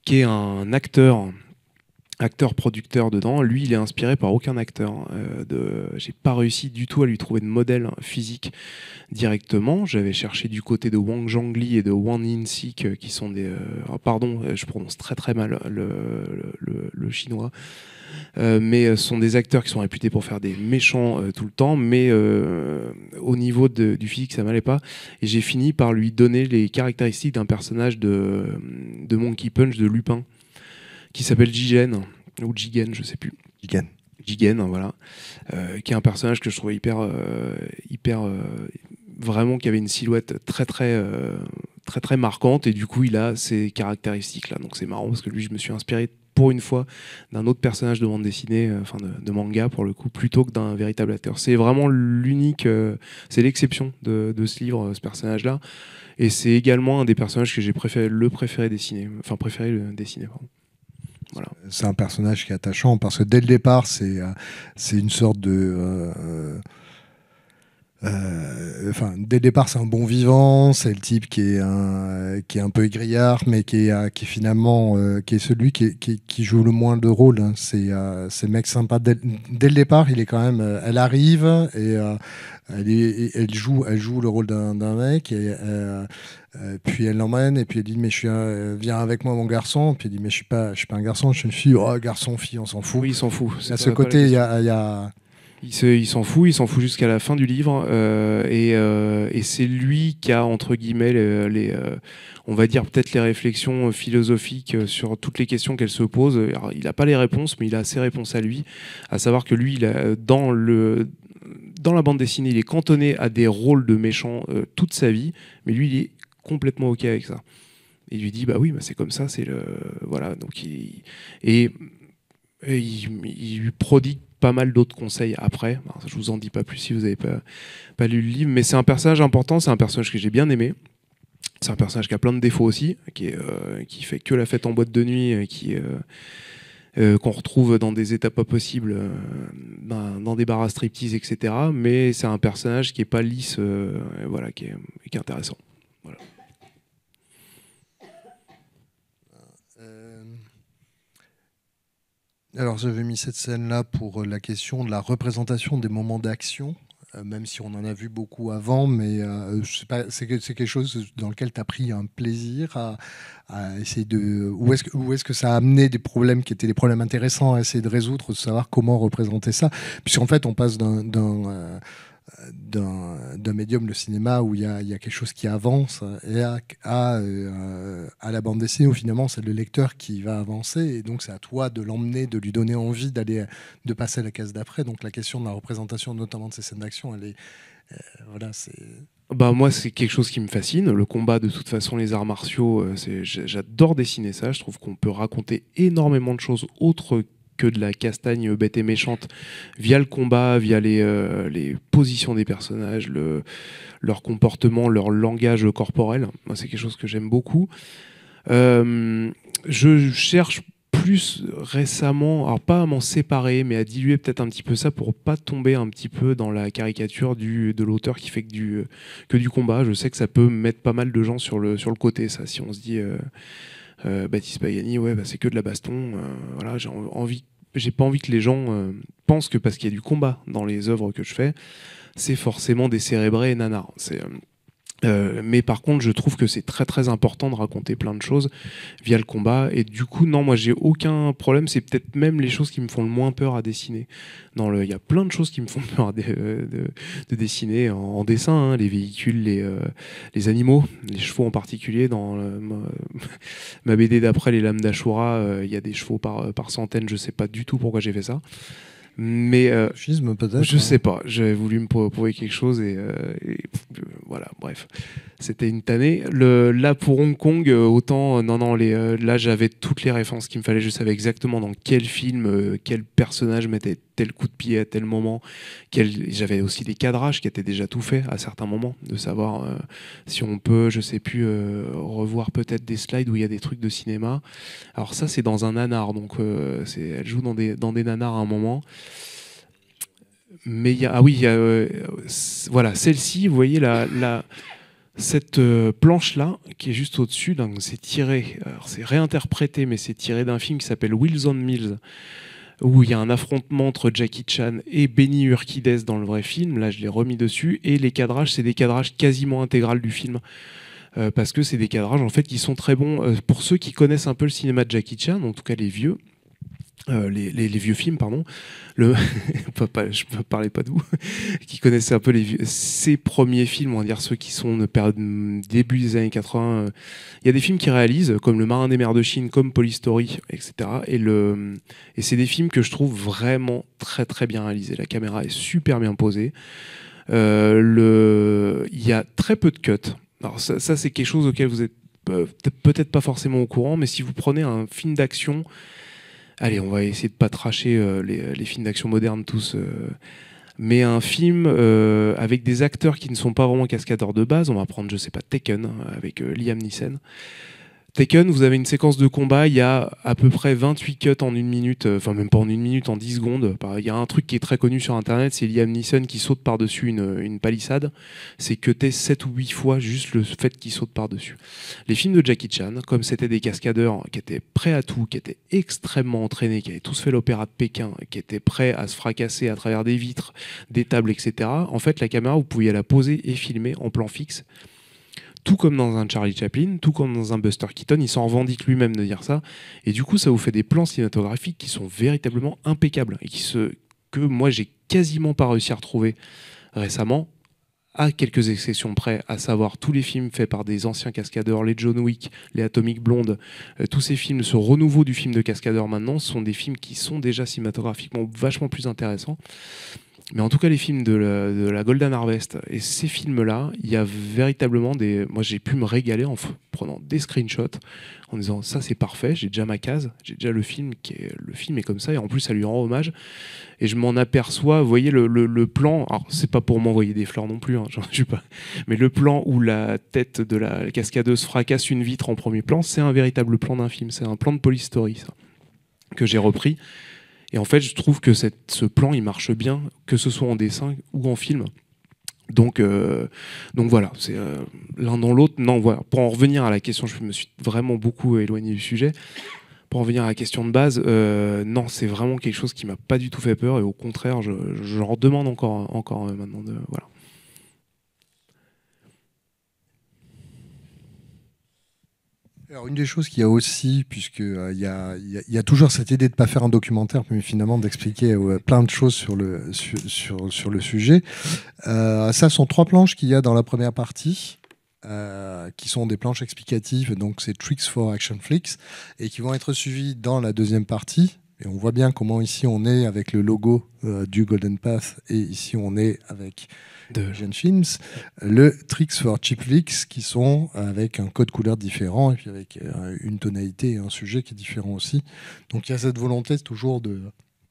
qui est un acteur-producteur dedans. Lui, il est inspiré par aucun acteur. J'ai pas réussi du tout à lui trouver de modèle physique directement. J'avais cherché du côté de Wang Zhongli et de Wang Yinsik, qui sont des... pardon, je prononce très très mal le chinois. Mais ce sont des acteurs qui sont réputés pour faire des méchants tout le temps, mais au niveau du physique, ça m'allait pas. Et j'ai fini par lui donner les caractéristiques d'un personnage de Monkey Punch, de Lupin, qui s'appelle Jigen, ou Jigen, je sais plus. Jigen, voilà. Qui est un personnage que je trouvais hyper vraiment, qui avait une silhouette très très marquante, et du coup il a ces caractéristiques là. Donc c'est marrant parce que lui, je me suis inspiré pour une fois d'un autre personnage de bande dessinée, enfin de manga pour le coup, plutôt que d'un véritable acteur. C'est vraiment l'unique, c'est l'exception de ce livre, ce personnage là, et c'est également un des personnages que j'ai préféré dessiner. Pardon. Voilà. C'est un personnage qui est attachant parce que dès le départ, c'est une sorte de... dès le départ, c'est un bon vivant, c'est le type qui est un peu égrillard, mais qui est finalement qui est celui qui joue le moins de rôle. Hein. C'est le mec sympa. Dès le départ, il est quand même... elle arrive et elle joue le rôle d'un mec, et puis elle l'emmène, et puis elle dit mais viens avec moi mon garçon, puis elle dit mais je suis pas un garçon, je suis une fille. Oh, garçon, fille, on s'en fout. Oui, il s'en fout. À ce côté, il y a il s'en fout jusqu'à la fin du livre, et c'est lui qui a entre guillemets on va dire peut-être les réflexions philosophiques sur toutes les questions qu'elle se pose. Alors, il n'a pas les réponses, mais il a ses réponses à lui, à savoir que lui, dans la bande dessinée, il est cantonné à des rôles de méchants toute sa vie, mais lui, il est complètement OK avec ça. Il lui dit bah oui, c'est comme ça, c'est le voilà. Donc il lui prodigue pas mal d'autres conseils après. Alors, je vous en dis pas plus si vous n'avez pas lu le livre, mais c'est un personnage important, c'est un personnage que j'ai bien aimé. C'est un personnage qui a plein de défauts aussi, qui fait que la fête en boîte de nuit, qu'on retrouve dans des états pas possibles, dans des bars à striptease, etc. Mais c'est un personnage qui est pas lisse, voilà, qui est intéressant. Voilà. Alors j'avais mis cette scène-là pour la question de la représentation des moments d'action, même si on en a vu beaucoup avant, mais c'est quelque chose dans lequel tu as pris un plaisir à essayer de... Où est-ce que ça a amené des problèmes qui étaient des problèmes intéressants à essayer de résoudre, de savoir comment représenter ça, puisqu'en fait on passe d'un médium, le cinéma, où il y a quelque chose qui avance, et à la bande dessinée où finalement c'est le lecteur qui va avancer, et donc c'est à toi de l'emmener, de lui donner envie de passer à la case d'après. Donc la question de la représentation, notamment de ces scènes d'action, elle est voilà, c'est... Moi, c'est quelque chose qui me fascine. Le combat, de toute façon, les arts martiaux, j'adore dessiner ça. Je trouve qu'on peut raconter énormément de choses autres que de la castagne bête et méchante via le combat, via les positions des personnages, leur comportement, leur langage corporel. Moi, c'est quelque chose que j'aime beaucoup. Je cherche plus récemment, alors pas à m'en séparer, mais à diluer peut-être un petit peu ça pour pas tomber un petit peu dans la caricature de l'auteur qui fait que du combat. Je sais que ça peut mettre pas mal de gens sur le côté, ça. Si on se dit Baptiste Pagani, ouais, bah, c'est que de la baston. Voilà, j'ai pas envie que les gens pensent que parce qu'il y a du combat dans les œuvres que je fais, c'est forcément décérébré et nanar. Mais par contre, je trouve que c'est très très important de raconter plein de choses via le combat. Et du coup, non, moi j'ai aucun problème. C'est peut-être même les choses qui me font le moins peur à dessiner. Il y a plein de choses qui me font peur de dessiner en dessin, hein, les véhicules, les animaux, les chevaux en particulier. Dans ma BD d'après, Les Lames d'Ashura, il y a des chevaux par centaines. Je sais pas du tout pourquoi j'ai fait ça. Mais je sais pas, j'avais voulu me prouver quelque chose et voilà, bref, c'était une tannée. Là pour Hong Kong, autant non, là j'avais toutes les références qu'il me fallait, je savais exactement dans quel film, quel personnage mettait tel coup de pied à tel moment. J'avais aussi des cadrages qui étaient déjà tout faits à certains moments, de savoir si on peut, je sais plus, revoir peut-être des slides où il y a des trucs de cinéma. Alors ça c'est dans un nanar, donc elle joue dans des nanars à un moment. Mais voilà, celle-ci, vous voyez cette planche-là, qui est juste au-dessus, c'est tiré, alors c'est réinterprété, mais c'est tiré d'un film qui s'appelle Wheels on Mills, où il y a un affrontement entre Jackie Chan et Benny Urquidez dans le vrai film. Là, je l'ai remis dessus. Et les cadrages, c'est des cadrages quasiment intégrales du film. Parce que c'est des cadrages, en fait, qui sont très bons. Pour ceux qui connaissent un peu le cinéma de Jackie Chan, en tout cas les vieux, les vieux films, pardon. Je ne parlais pas de vous, qui connaissaient un peu ces premiers films, on va dire ceux qui sont de période début des années 80. Il y a des films qui réalisent, comme Le Marin des mers de Chine, comme Polystory, etc. Et c'est des films que je trouve vraiment très très bien réalisés. La caméra est super bien posée. Il y a très peu de cuts. Alors ça c'est quelque chose auquel vous êtes peut-être pas forcément au courant, mais si vous prenez un film d'action. Allez, on va essayer de pas tracher les films d'action modernes tous. Mais un film avec des acteurs qui ne sont pas vraiment cascadeurs de base. On va prendre, je sais pas, Taken, avec Liam Neeson. Taken, vous avez une séquence de combat, il y a à peu près 28 cuts en une minute, enfin même pas en une minute, en 10 secondes. Il y a un truc qui est très connu sur internet, c'est Liam Neeson qui saute par-dessus une palissade. C'est cuté 7 ou 8 fois juste le fait qu'il saute par-dessus. Les films de Jackie Chan, comme c'était des cascadeurs qui étaient prêts à tout, qui étaient extrêmement entraînés, qui avaient tous fait l'opéra de Pékin, qui étaient prêts à se fracasser à travers des vitres, des tables, etc. En fait, la caméra, vous pouviez la poser et filmer en plan fixe. Tout comme dans un Charlie Chaplin, tout comme dans un Buster Keaton, il s'en revendique lui-même de dire ça. Et du coup, ça vous fait des plans cinématographiques qui sont véritablement impeccables et que moi, j'ai quasiment pas réussi à retrouver récemment, à quelques exceptions près, à savoir tous les films faits par des anciens cascadeurs, les John Wick, les Atomic Blonde, tous ces films, ce renouveau du film de cascadeur maintenant, sont des films qui sont déjà cinématographiquement vachement plus intéressants. Mais en tout cas, les films de la Golden Harvest et ces films-là, il y a véritablement moi, j'ai pu me régaler en prenant des screenshots, en disant ça, c'est parfait, j'ai déjà ma case, j'ai déjà le film est comme ça, et en plus, ça lui rend hommage. Et je m'en aperçois, vous voyez, le plan, alors c'est pas pour m'envoyer des fleurs non plus, hein, je suis pas, mais le plan où la tête de la cascadeuse fracasse une vitre en premier plan, c'est un véritable plan d'un film, c'est un plan de Polystory, ça, que j'ai repris. Et en fait, je trouve que ce plan, il marche bien, que ce soit en dessin ou en film. Donc voilà, c'est l'un dans l'autre. Non, voilà. Pour en revenir à la question, je me suis vraiment beaucoup éloigné du sujet. Pour en revenir à la question de base, non, c'est vraiment quelque chose qui m'a pas du tout fait peur. Et au contraire, je leur demande encore maintenant. Voilà. Alors, une des choses qu'il y a aussi, puisqu'il y a toujours cette idée de ne pas faire un documentaire, mais finalement d'expliquer plein de choses sur le sujet. Ça sont 3 planches qu'il y a dans la première partie, qui sont des planches explicatives, donc c'est Tricks for Action Flicks, et qui vont être suivies dans la deuxième partie, Et on voit bien comment ici on est avec le logo du Golden Path et ici on est avec Asian Films, le Tricks for Cheap Flicks qui sont avec un code couleur différent et puis avec une tonalité et un sujet qui est différent aussi. Donc il y a cette volonté toujours de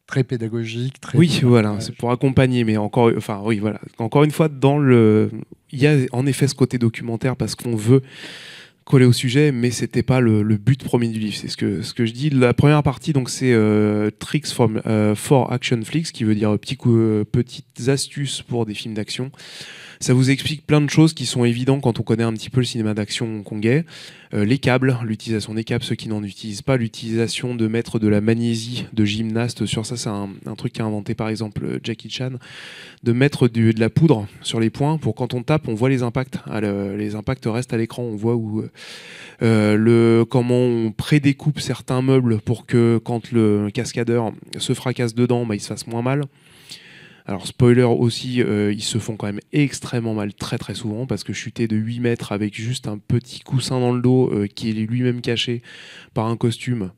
très pédagogique, très oui, voilà, c'est pour accompagner, mais encore, enfin oui, voilà, encore une fois, il y a en effet ce côté documentaire parce qu'on veut coller au sujet, mais c'était pas le but premier du livre. C'est ce que je dis. La première partie, donc c'est Tricks for Action Flicks, qui veut dire petites astuces pour des films d'action. Ça vous explique plein de choses qui sont évidentes quand on connaît un petit peu le cinéma d'action hongkongais. Les câbles, l'utilisation des câbles, ceux qui n'en utilisent pas, l'utilisation de mettre de la magnésie de gymnaste sur ça, c'est un truc qu'a inventé par exemple Jackie Chan, de mettre de la poudre sur les points pour quand on tape, on voit les impacts. Les impacts restent à l'écran, on voit comment on prédécoupe certains meubles pour que quand le cascadeur se fracasse dedans, il se fasse moins mal. Alors spoiler aussi, ils se font quand même extrêmement mal très très souvent parce que chuter de 8 mètres avec juste un petit coussin dans le dos qui est lui-même caché par un costume,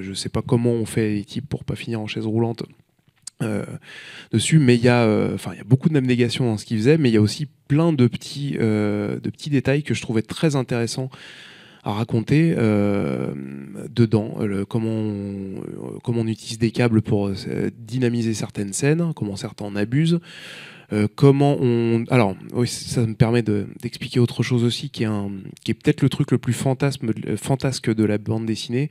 je sais pas comment on fait les types pour pas finir en chaise roulante dessus, mais il y a beaucoup d'abnégation dans ce qu'ils faisaient, mais il y a aussi plein de petits détails que je trouvais très intéressants à raconter dedans, comment on utilise des câbles pour dynamiser certaines scènes, comment certains en abusent, alors oui, ça me permet d'expliquer autre chose aussi qui est peut-être le truc le plus fantasque de la bande dessinée.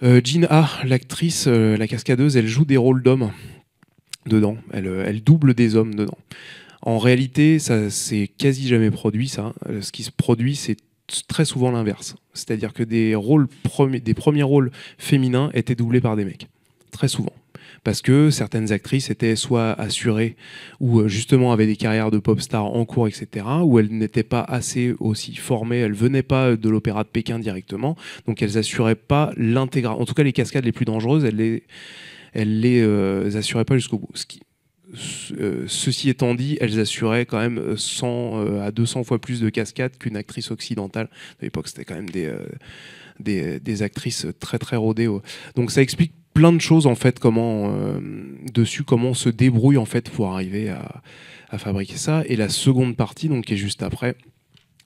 Jin Ha, l'actrice, la cascadeuse, elle joue des rôles d'hommes dedans, elle double des hommes dedans. En réalité, ça c'est quasi jamais produit ça. Ce qui se produit, c'est très souvent l'inverse. C'est-à-dire que des premiers rôles féminins étaient doublés par des mecs. Très souvent. Parce que certaines actrices étaient soit assurées ou justement avaient des carrières de pop star en cours, etc. Ou elles n'étaient pas assez aussi formées, elles venaient pas de l'opéra de Pékin directement, donc elles assuraient pas l'intégration. En tout cas, les cascades les plus dangereuses, elles les assuraient pas jusqu'au bout. Ceci étant dit, elles assuraient quand même 100 à 200 fois plus de cascades qu'une actrice occidentale. À l'époque, c'était quand même des actrices très très rodées. Donc ça explique plein de choses en fait, comment on se débrouille en fait pour arriver à fabriquer ça. Et la seconde partie, donc qui est juste après,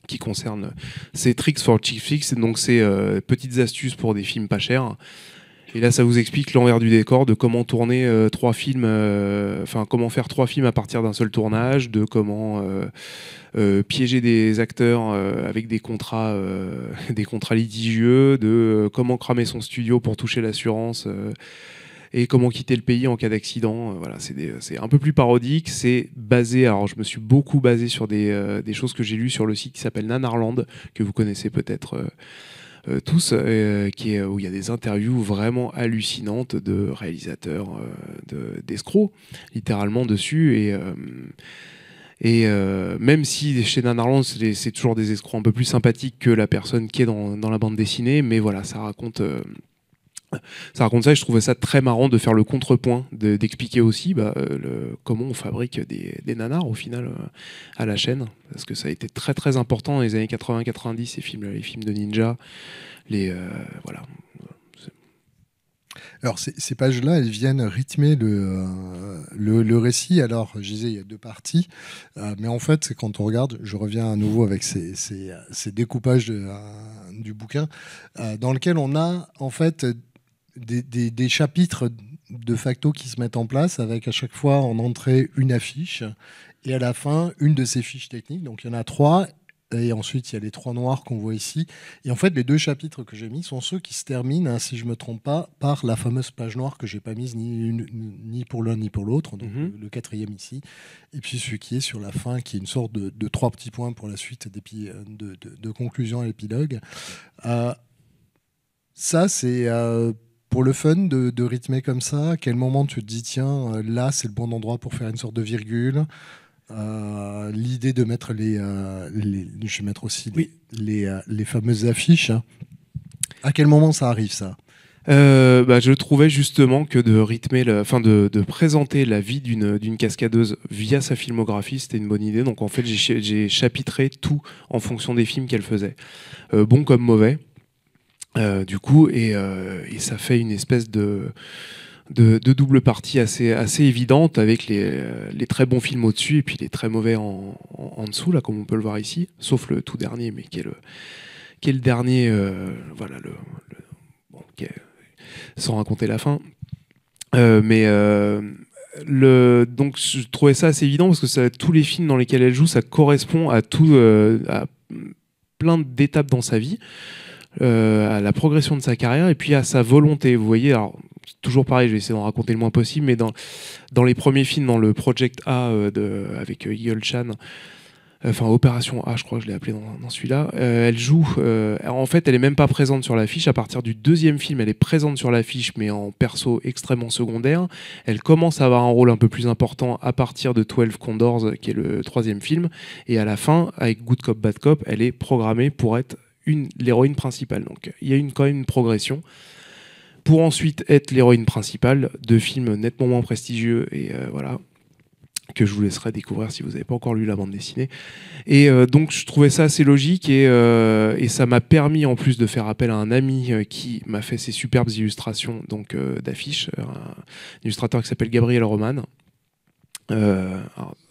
qui concerne ces Tricks for Cheap Flicks, donc c'est petites astuces pour des films pas chers. Et là, ça vous explique l'envers du décor de comment tourner comment faire 3 films à partir d'un seul tournage, de comment piéger des acteurs avec des contrats litigieux, de comment cramer son studio pour toucher l'assurance et comment quitter le pays en cas d'accident. Voilà, c'est un peu plus parodique. C'est basé. Alors, je me suis beaucoup basé sur des choses que j'ai lues sur le site qui s'appelle Nanarland, que vous connaissez peut-être. Tous, où il y a des interviews vraiment hallucinantes de réalisateurs, d'escrocs, littéralement dessus. Et même si chez Nanarland, c'est toujours des escrocs un peu plus sympathiques que la personne qui est dans la bande dessinée, mais voilà, ça raconte ça et je trouvais ça très marrant de faire le contrepoint, d'expliquer aussi comment on fabrique des nanars au final à la chaîne, parce que ça a été très très important dans les années 80-90, les films de ninja, voilà. Alors ces pages-là, elles viennent rythmer le récit. Alors je disais, il y a 2 parties, mais en fait, c'est quand on regarde, je reviens à nouveau avec ces découpages du bouquin, dans lequel on a en fait des chapitres de facto qui se mettent en place avec à chaque fois en entrée une affiche et à la fin une de ces fiches techniques. Donc il y en a 3 et ensuite il y a les 3 noirs qu'on voit ici. Et en fait les 2 chapitres que j'ai mis sont ceux qui se terminent, si je me trompe pas, par la fameuse page noire que j'ai pas mise ni pour l'un ni pour l'autre. Donc le 4e ici. Et puis celui qui est sur la fin, qui est une sorte de 3 petits points pour la suite de conclusion à l'épilogue. Ça c'est pour le fun de rythmer comme ça. À quel moment tu te dis tiens, là c'est le bon endroit pour faire une sorte de virgule. L'idée de mettre je vais mettre aussi les fameuses affiches. À quel moment ça arrive ça? Je trouvais justement que de rythmer, de présenter la vie d'une cascadeuse via sa filmographie, c'était une bonne idée. Donc en fait, j'ai chapitré tout en fonction des films qu'elle faisait, bons comme mauvais. du coup, et ça fait une espèce de double partie assez évidente avec les très bons films au-dessus et puis les très mauvais en dessous, là, comme on peut le voir ici, sauf le tout dernier, mais qui est le dernier, voilà, bon, sans raconter la fin. Donc je trouvais ça assez évident parce que tous les films dans lesquels elle joue, ça correspond à à plein d'étapes dans sa vie, à la progression de sa carrière et puis à sa volonté. Vous voyez, alors toujours pareil, je vais essayer d'en raconter le moins possible, mais dans les premiers films, dans le Project A avec Eagle Chan, enfin Opération A, je crois que je l'ai appelé dans celui-là, elle joue, en fait elle est même pas présente sur l'affiche. À partir du deuxième film, elle est présente sur l'affiche mais en perso extrêmement secondaire. Elle commence à avoir un rôle un peu plus important à partir de 12 Condors, qui est le troisième film, et à la fin, avec Good Cop Bad Cop, elle est programmée pour être l'héroïne principale. Donc il y a quand même une progression pour ensuite être l'héroïne principale de films nettement moins prestigieux et voilà, que je vous laisserai découvrir si vous n'avez pas encore lu la bande dessinée. Et donc je trouvais ça assez logique et ça m'a permis en plus de faire appel à un ami qui m'a fait ces superbes illustrations donc d'affiches, un illustrateur qui s'appelle Gabriel Roman.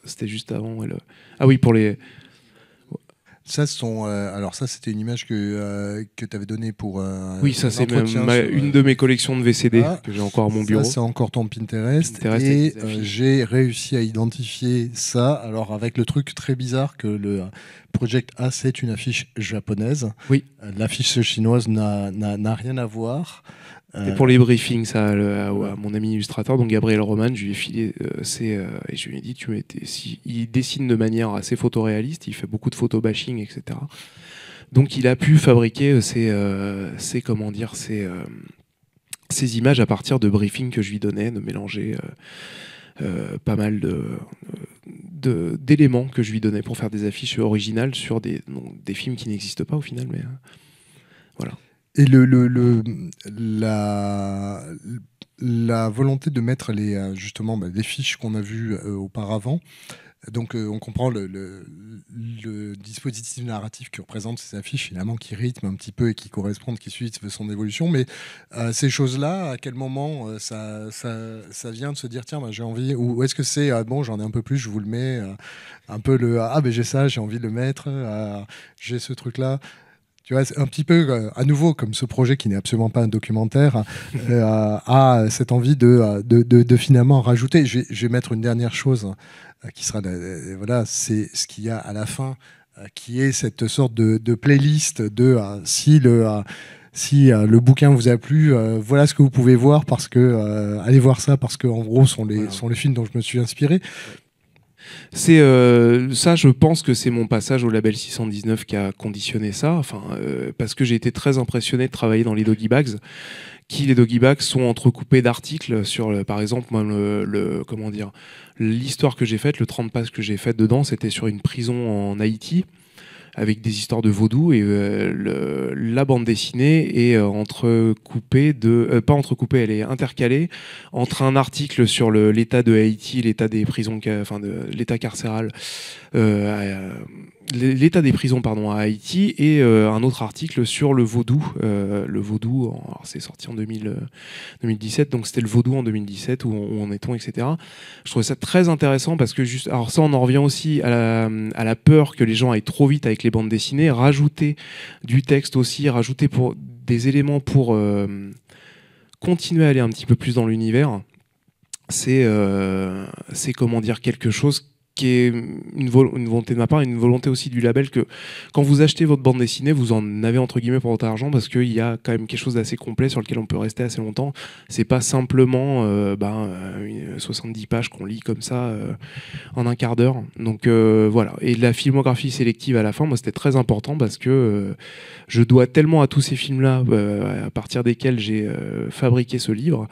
C'était juste avant. Ah oui, pour les... Ça, alors ça, c'était une image que tu avais donnée pour oui, ça c'est une de mes collections de VCD que j'ai encore à mon bureau. Ça, c'est encore ton Pinterest et j'ai réussi à identifier ça. Alors avec le truc très bizarre que le Project A, c'est une affiche japonaise. Oui. L'affiche chinoise n'a rien à voir. C'était pour les briefings, ça, à mon ami illustrateur, donc Gabriel Roman, je lui ai filé et je lui ai dit, il dessine de manière assez photoréaliste, il fait beaucoup de photobashing, etc. Donc il a pu fabriquer ces images à partir de briefings que je lui donnais, de mélanger pas mal d'éléments que je lui donnais pour faire des affiches originales sur des films qui n'existent pas au final, mais voilà. Et la volonté de mettre justement les fiches qu'on a vues auparavant, donc on comprend le dispositif narratif que représentent ces affiches, finalement, qui rythment un petit peu et qui correspondent, qui suivent son évolution. Mais ces choses-là, à quel moment ça vient de se dire, tiens, j'ai envie, ou est-ce que c'est, bon, j'en ai un peu plus, je vous le mets, un peu j'ai ça, j'ai envie de le mettre, j'ai ce truc-là. Tu vois, c'est un petit peu, à nouveau, comme ce projet qui n'est absolument pas un documentaire, a cette envie de finalement rajouter. Je vais mettre une dernière chose qui sera, voilà, c'est ce qu'il y a à la fin, qui est cette sorte de playlist de si le bouquin vous a plu, voilà ce que vous pouvez voir, parce que allez voir ça, parce que en gros sont les films dont je me suis inspiré. C'est ça, je pense que c'est mon passage au label 619 qui a conditionné ça, parce que j'ai été très impressionné de travailler dans les doggy bags, les doggy bags sont entrecoupés d'articles sur, par exemple, moi, comment dire, l'histoire que j'ai faite, le 30 pages que j'ai faite dedans, c'était sur une prison en Haïti, avec des histoires de vaudou, et la bande dessinée est entrecoupée pas entrecoupée, elle est intercalée entre un article sur l'état de Haïti, l'état des prisons, l'état carcéral, l'état des prisons à Haïti, et un autre article sur le vaudou. Le vaudou, alors c'est sorti en 2017, donc c'était le vaudou en 2017, où en est-on, etc. Je trouvais ça très intéressant parce que alors ça, on en revient aussi à la peur que les gens aillent trop vite avec les bandes dessinées, rajouter du texte aussi, rajouter des éléments pour continuer à aller un petit peu plus dans l'univers. C'est comment dire, quelque chose qui est une volonté de ma part, une volonté aussi du label, que quand vous achetez votre bande dessinée, vous en avez entre guillemets pour votre argent, parce qu'il y a quand même quelque chose d'assez complet sur lequel on peut rester assez longtemps. C'est pas simplement 70 pages qu'on lit comme ça en un quart d'heure. Donc voilà. Et la filmographie sélective à la fin, moi, c'était très important parce que je dois tellement à tous ces films-là, à partir desquels j'ai fabriqué ce livre,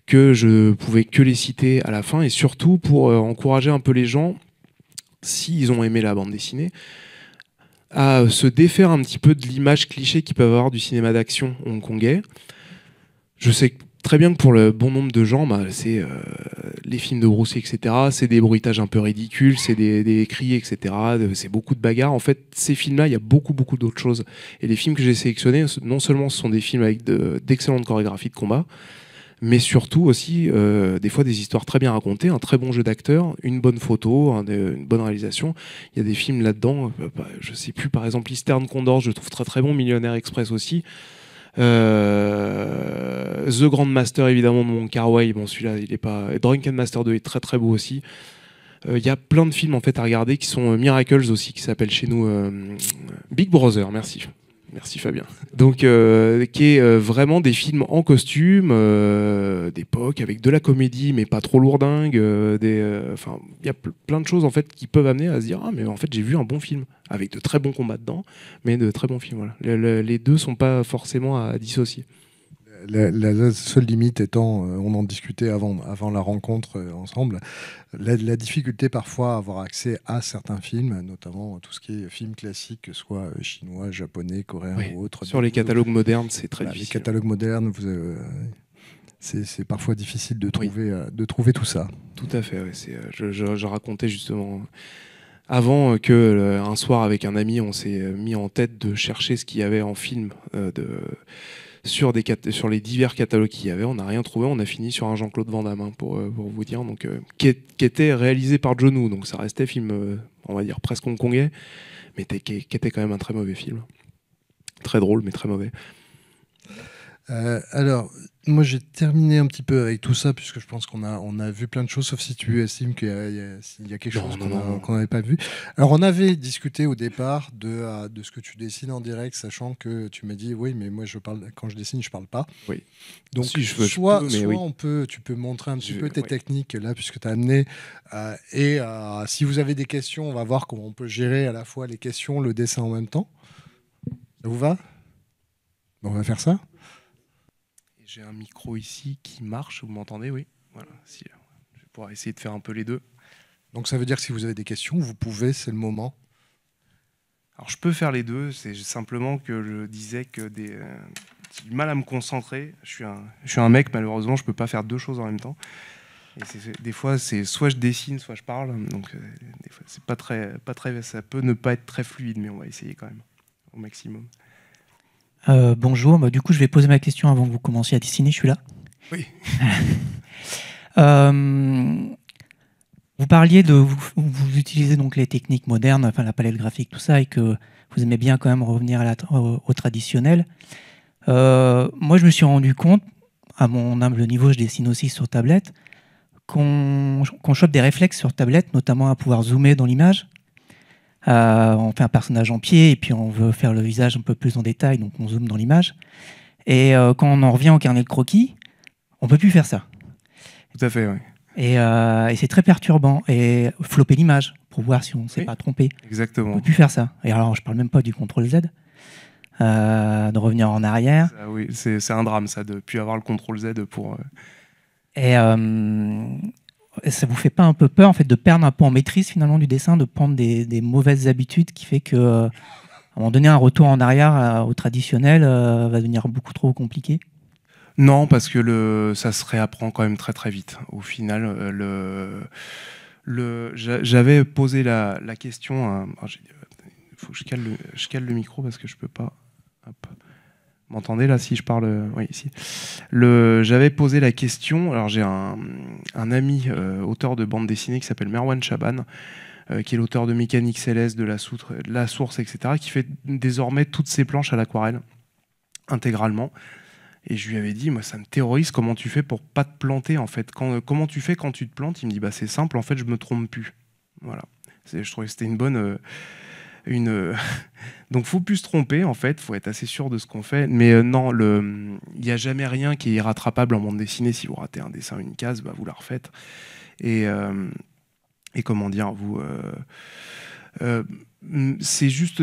que je pouvais que les citer à la fin, et surtout pour encourager un peu les gens, s'ils ont aimé la bande dessinée, à se défaire un petit peu de l'image cliché qu'ils peuvent avoir du cinéma d'action hongkongais. Je sais que très bien que pour le bon nombre de gens, bah, c'est les films de Bruce Lee, etc. C'est des bruitages un peu ridicules, c'est des cris, etc. C'est beaucoup de bagarres. En fait, ces films-là, il y a beaucoup d'autres choses. Et les films que j'ai sélectionnés, non seulement ce sont des films avec d'excellentes chorégraphies de combat, mais surtout aussi des fois des histoires très bien racontées, un très bon jeu d'acteur, une bonne photo, une bonne réalisation. Il y a des films là-dedans, je sais plus, par exemple Eastern Condor, je trouve très très bon, Millionnaire Express aussi. The Grandmaster évidemment de Wong Kar-wai, bon celui-là il est pas. Drunken Master 2 est très très beau aussi. Il y a plein de films en fait à regarder qui sont Miracles aussi, qui s'appelle chez nous Big Brother, merci Fabien. Donc qui est vraiment des films en costume d'époque avec de la comédie mais pas trop lourdingue. Enfin il y a plein de choses en fait qui peuvent amener à se dire ah mais en fait j'ai vu un bon film avec de très bons combats dedans, mais de très bons films. Voilà. Les deux sont pas forcément à dissocier. La seule limite étant, on en discutait avant la rencontre ensemble, la difficulté parfois à avoir accès à certains films, notamment tout ce qui est films classiques, que ce soit chinois, japonais, coréens ou autres. Sur les catalogues modernes, c'est très difficile. Les catalogues modernes, c'est parfois difficile de trouver tout ça. Tout à fait, ouais. Je racontais justement avant que un soir avec un ami, on s'est mis en tête de chercher ce qu'il y avait en film sur les divers catalogues qu'il y avait. On n'a rien trouvé, on a fini sur un Jean-Claude Van Damme, pour vous dire, donc, qui était réalisé par John Woo, donc ça restait film, on va dire, presque hongkongais, mais qui était quand même un très mauvais film. Très drôle, mais très mauvais. Alors, moi j'ai terminé un petit peu avec tout ça, puisque je pense qu'on a vu plein de choses, sauf si tu estimes qu'il y a quelque chose qu'on n'avait pas vu. Alors, on avait discuté au départ de ce que tu dessines en direct, sachant que tu m'as dit, oui, mais moi quand je dessine, je parle pas. Oui. Donc, si, soit tu peux montrer un petit peu tes techniques, là, puisque tu as amené. Si vous avez des questions, on va voir comment on peut gérer à la fois les questions, le dessin en même temps. Ça vous va? On va faire ça. J'ai un micro ici qui marche, vous m'entendez? Oui. Voilà. Je vais pouvoir essayer de faire un peu les deux. Donc ça veut dire que si vous avez des questions, vous pouvez, c'est le moment. Alors je peux faire les deux, c'est simplement que je disais que j'ai du mal à me concentrer. Je suis un mec, malheureusement, je peux pas faire deux choses en même temps. Et des fois, c'est soit je dessine, soit je parle. Donc des fois, c'est pas très, ça peut ne pas être très fluide, mais on va essayer quand même au maximum. Bonjour, du coup je vais poser ma question avant que vous commenciez à dessiner, je suis là. Oui. Vous parliez vous utilisez donc les techniques modernes, enfin la palette graphique, tout ça, et que vous aimez bien quand même revenir au traditionnel. Moi je me suis rendu compte, à mon humble niveau, je dessine aussi sur tablette, qu'on chope des réflexes sur tablette, notamment à pouvoir zoomer dans l'image. On fait un personnage en pied et puis on veut faire le visage un peu plus en détail, donc on zoome dans l'image. Et quand on en revient au carnet de croquis, on peut plus faire ça. Tout à fait, oui. Et c'est très perturbant. Et flopper l'image pour voir si on ne s'est pas trompé. Exactement. On peut plus faire ça. Et alors, je parle même pas du CTRL-Z, de revenir en arrière. Ça, oui, c'est un drame, ça, de ne plus avoir le CTRL-Z pour... Et ça vous fait pas un peu peur en fait de perdre un peu en maîtrise finalement du dessin, de prendre des mauvaises habitudes qui fait que à un moment donné un retour en arrière au traditionnel va devenir beaucoup trop compliqué? Non, parce que ça se réapprend quand même très très vite. Au final, j'avais posé la question. Il faut que je cale le micro parce que je peux pas. Hop. M'entendez là si je parle? Oui, ici. J'avais posé la question. Alors j'ai un ami auteur de bande dessinée qui s'appelle Merwan Chaban, qui est l'auteur de Mécanique Céleste, de la Source, etc., qui fait désormais toutes ses planches à l'aquarelle intégralement. Et je lui avais dit, moi ça me terrorise, comment tu fais pour pas te planter en fait? Comment tu fais quand tu te plantes? Il me dit, bah c'est simple, en fait je me trompe plus. Voilà. Je trouvais que c'était une bonne... Donc faut plus se tromper en fait, faut être assez sûr de ce qu'on fait. Mais non, il n'y a jamais rien qui est irrattrapable en bande dessinée. Si vous ratez un dessin, une case, bah, vous la refaites. Et comment dire, c'est juste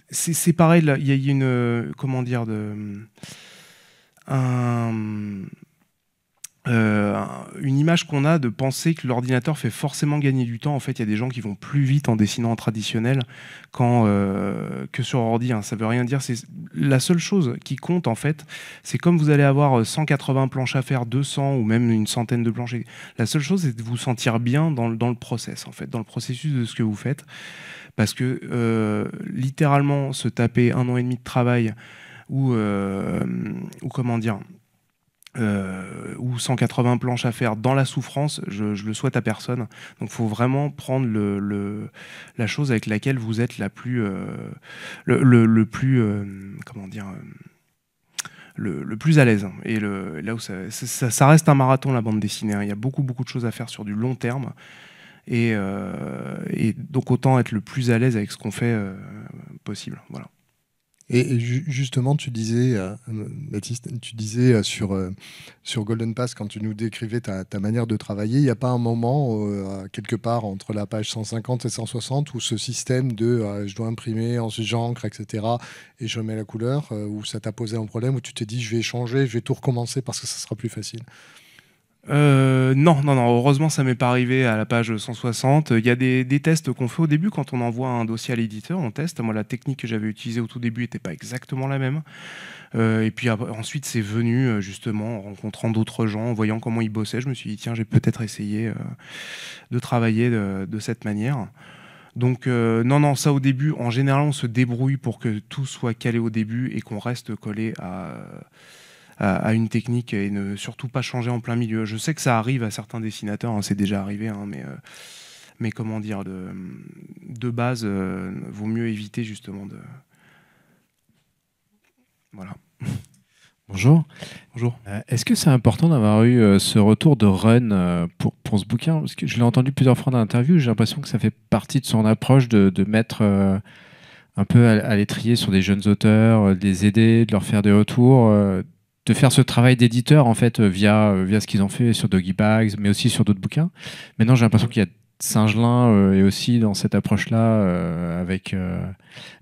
c'est pareil, là, il y a une comment dire une image qu'on a de penser que l'ordinateur fait forcément gagner du temps. En fait, il y a des gens qui vont plus vite en dessinant en traditionnel que sur ordi. Hein. Ça veut rien dire. C'est la seule chose qui compte, en fait, c'est comme vous allez avoir 180 planches à faire, 200 ou même une centaine de planches. La seule chose, c'est de vous sentir bien dans le process, en fait, dans le processus de ce que vous faites. Parce que littéralement, se taper 1 an et demi de travail ou comment dire, ou 180 planches à faire dans la souffrance, je le souhaite à personne. Donc il faut vraiment prendre la chose avec laquelle vous êtes la plus, le plus, comment dire, le plus à l'aise. Et là où ça reste un marathon, la bande dessinée. Hein. Il y a beaucoup de choses à faire sur du long terme. Et donc autant être le plus à l'aise avec ce qu'on fait possible. Voilà. Et justement, tu disais, Baptiste, tu disais sur Golden Pass, quand tu nous décrivais ta manière de travailler, il n'y a pas un moment, quelque part, entre la page 150 et 160, où ce système de je dois imprimer, ensuite j'encre, etc., et je mets la couleur, où ça t'a posé un problème, où tu t'es dit je vais changer, je vais tout recommencer parce que ça sera plus facile? Non, heureusement ça m'est pas arrivé à la page 160. Il y a des tests qu'on fait au début quand on envoie un dossier à l'éditeur, on teste. Moi la technique que j'avais utilisée au tout début n'était pas exactement la même. Et puis ensuite c'est venu justement en rencontrant d'autres gens, en voyant comment ils bossaient. Je me suis dit tiens, j'ai peut-être essayé de travailler de cette manière. Donc non, ça au début, en général on se débrouille pour que tout soit calé au début et qu'on reste collé à une technique et ne surtout pas changer en plein milieu. Je sais que ça arrive à certains dessinateurs, hein, c'est déjà arrivé, hein, mais comment dire, de base, vaut mieux éviter justement de... Voilà. Bonjour. Bonjour. Est-ce que c'est important d'avoir eu ce retour de Run pour ce bouquin? Parce que je l'ai entendu plusieurs fois dans l'interview, j'ai l'impression que ça fait partie de son approche de mettre un peu à l'étrier sur des jeunes auteurs, de les aider, de leur faire des retours, de faire ce travail d'éditeur en fait via ce qu'ils ont fait sur Doggy Bags, mais aussi sur d'autres bouquins. Maintenant, j'ai l'impression qu'il y a Singelin et aussi dans cette approche-là avec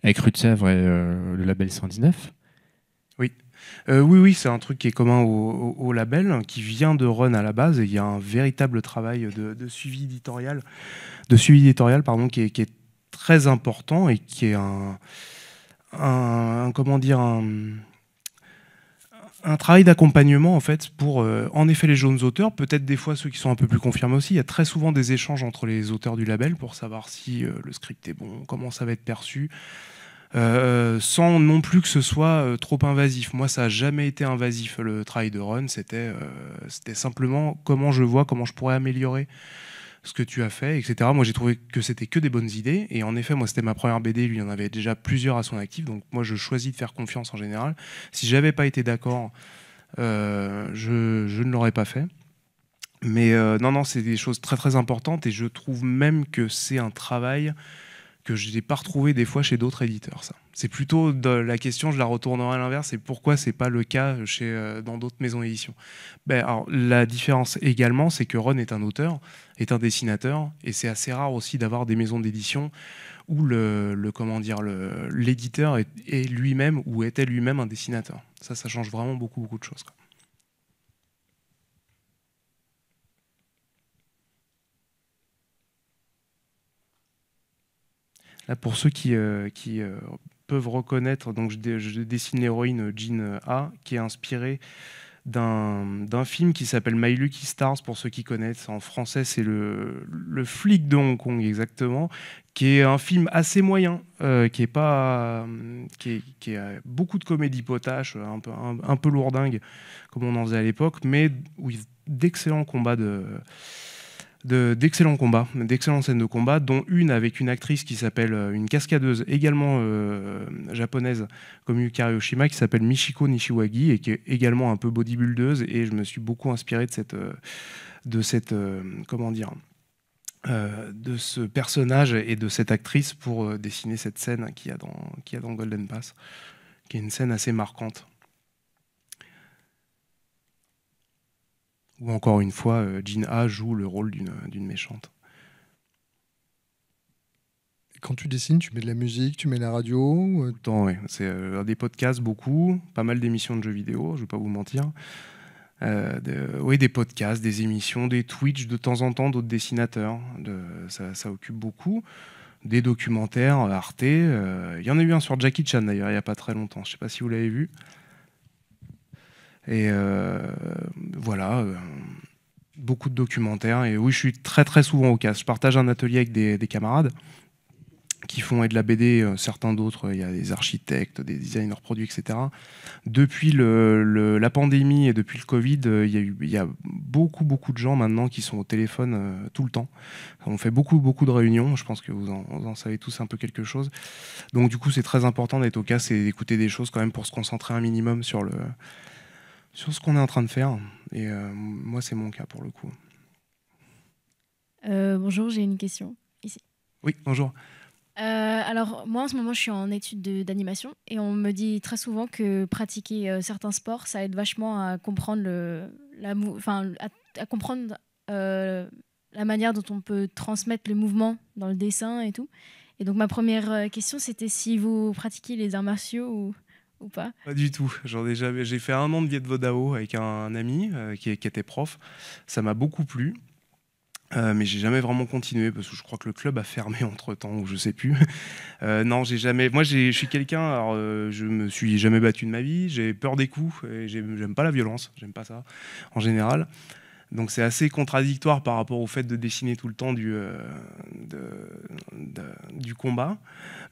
Rue de Sèvres et le label 119. Oui, c'est un truc qui est commun au label, qui vient de Run à la base. Et il y a un véritable travail de suivi éditorial, pardon, qui est très important et qui est comment dire, un travail d'accompagnement en fait pour en effet les jeunes auteurs, peut-être des fois ceux qui sont un peu plus confirmés aussi. Il y a très souvent des échanges entre les auteurs du label pour savoir si le script est bon, comment ça va être perçu. Sans non plus que ce soit trop invasif. Moi, ça n'a jamais été invasif, le travail de Run. C'était simplement comment je pourrais améliorer ce que tu as fait, etc. Moi, j'ai trouvé que c'était que des bonnes idées. Et en effet, moi, c'était ma première BD. Lui, il en avait déjà plusieurs à son actif. Donc, moi, je choisis de faire confiance en général. Si j'avais pas été d'accord, je ne l'aurais pas fait. Mais non, c'est des choses très, très importantes. Et je trouve même que c'est un travail que je n'ai pas retrouvé des fois chez d'autres éditeurs. Ça. C'est plutôt la question, je la retournerai à l'inverse, c'est pourquoi c'est pas le cas dans d'autres maisons d'édition. Alors, la différence également, c'est que Ron est un auteur, est un dessinateur, et c'est assez rare aussi d'avoir des maisons d'édition où l'éditeur est lui-même ou était lui-même un dessinateur. Ça change vraiment beaucoup de choses. Quoi. Là, pour ceux qui peuvent reconnaître, donc je dessine l'héroïne Jean A, qui est inspirée d'un film qui s'appelle My Lucky Stars, pour ceux qui connaissent. En français, c'est le flic de Hong Kong, exactement, qui est un film assez moyen, qui a beaucoup de comédie potache, un peu lourdingue, comme on en faisait à l'époque, mais où d'excellents combats d'excellentes scènes de combat, dont une avec une actrice qui s'appelle, une cascadeuse également japonaise comme Yukari Oshima, qui s'appelle Michiko Nishiwagi et qui est également un peu bodybuildeuse, et je me suis beaucoup inspiré de ce personnage et de cette actrice pour dessiner cette scène qu'il y a dans Golden Pass, qui est une scène assez marquante. Où encore une fois, Jean A joue le rôle d'une méchante. Quand tu dessines, tu mets de la musique, tu mets la radio? Autant, ouais. C'est des podcasts, beaucoup, pas mal d'émissions de jeux vidéo, je ne vais pas vous mentir. Oui, des podcasts, des émissions, des Twitch de temps en temps, d'autres dessinateurs. Ça occupe beaucoup. Des documentaires, Arte. Il y en a eu un sur Jackie Chan d'ailleurs, il n'y a pas très longtemps. Je ne sais pas si vous l'avez vu. Et voilà, beaucoup de documentaires. Et oui, je suis très très souvent au CAS. Je partage un atelier avec des camarades qui font de la BD, certains d'autres, il y a des architectes, des designers produits, etc. Depuis la pandémie et depuis le Covid, il y a beaucoup de gens maintenant qui sont au téléphone tout le temps. On fait beaucoup de réunions, je pense que vous en savez tous un peu quelque chose. Donc du coup, c'est très important d'être au CAS et d'écouter des choses quand même pour se concentrer un minimum sur ce qu'on est en train de faire. Et moi, c'est mon cas pour le coup. Bonjour, j'ai une question ici. Oui, bonjour. Alors, moi, en ce moment, je suis en études d'animation et on me dit très souvent que pratiquer certains sports, ça aide vachement à comprendre, à comprendre la manière dont on peut transmettre le mouvement dans le dessin et tout. Et donc, ma première question, c'était si vous pratiquez les arts martiaux ou pas. Pas du tout. J'en ai jamais. J'ai fait 1 an de Viet Vo Dao avec un ami qui était prof. Ça m'a beaucoup plu. Mais j'ai jamais vraiment continué parce que je crois que le club a fermé entre temps ou je sais plus. Non, j'ai jamais. Moi, je suis quelqu'un. Alors, je me suis jamais battu de ma vie. J'ai peur des coups et j'aime pas la violence. J'aime pas ça en général. Donc c'est assez contradictoire par rapport au fait de dessiner tout le temps du combat.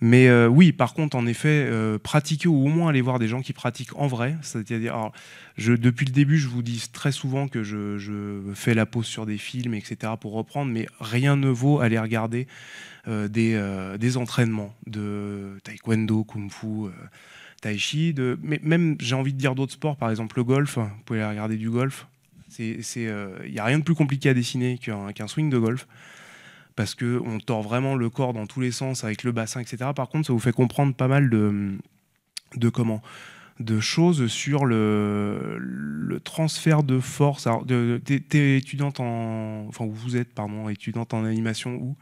Mais oui, par contre, en effet, pratiquer ou au moins aller voir des gens qui pratiquent en vrai. C'est-à-dire, alors, depuis le début, je vous dis très souvent que je fais la pause sur des films, etc. pour reprendre, mais rien ne vaut aller regarder des entraînements de taekwondo, kung-fu, tai chi, mais même, j'ai envie de dire d'autres sports, par exemple le golf. Vous pouvez aller regarder du golf. Il n'y a rien de plus compliqué à dessiner qu'un swing de golf parce qu'on tord vraiment le corps dans tous les sens avec le bassin, etc. Par contre, ça vous fait comprendre pas mal de choses sur le transfert de force. Alors, t'es étudiante vous êtes étudiante en animation où ?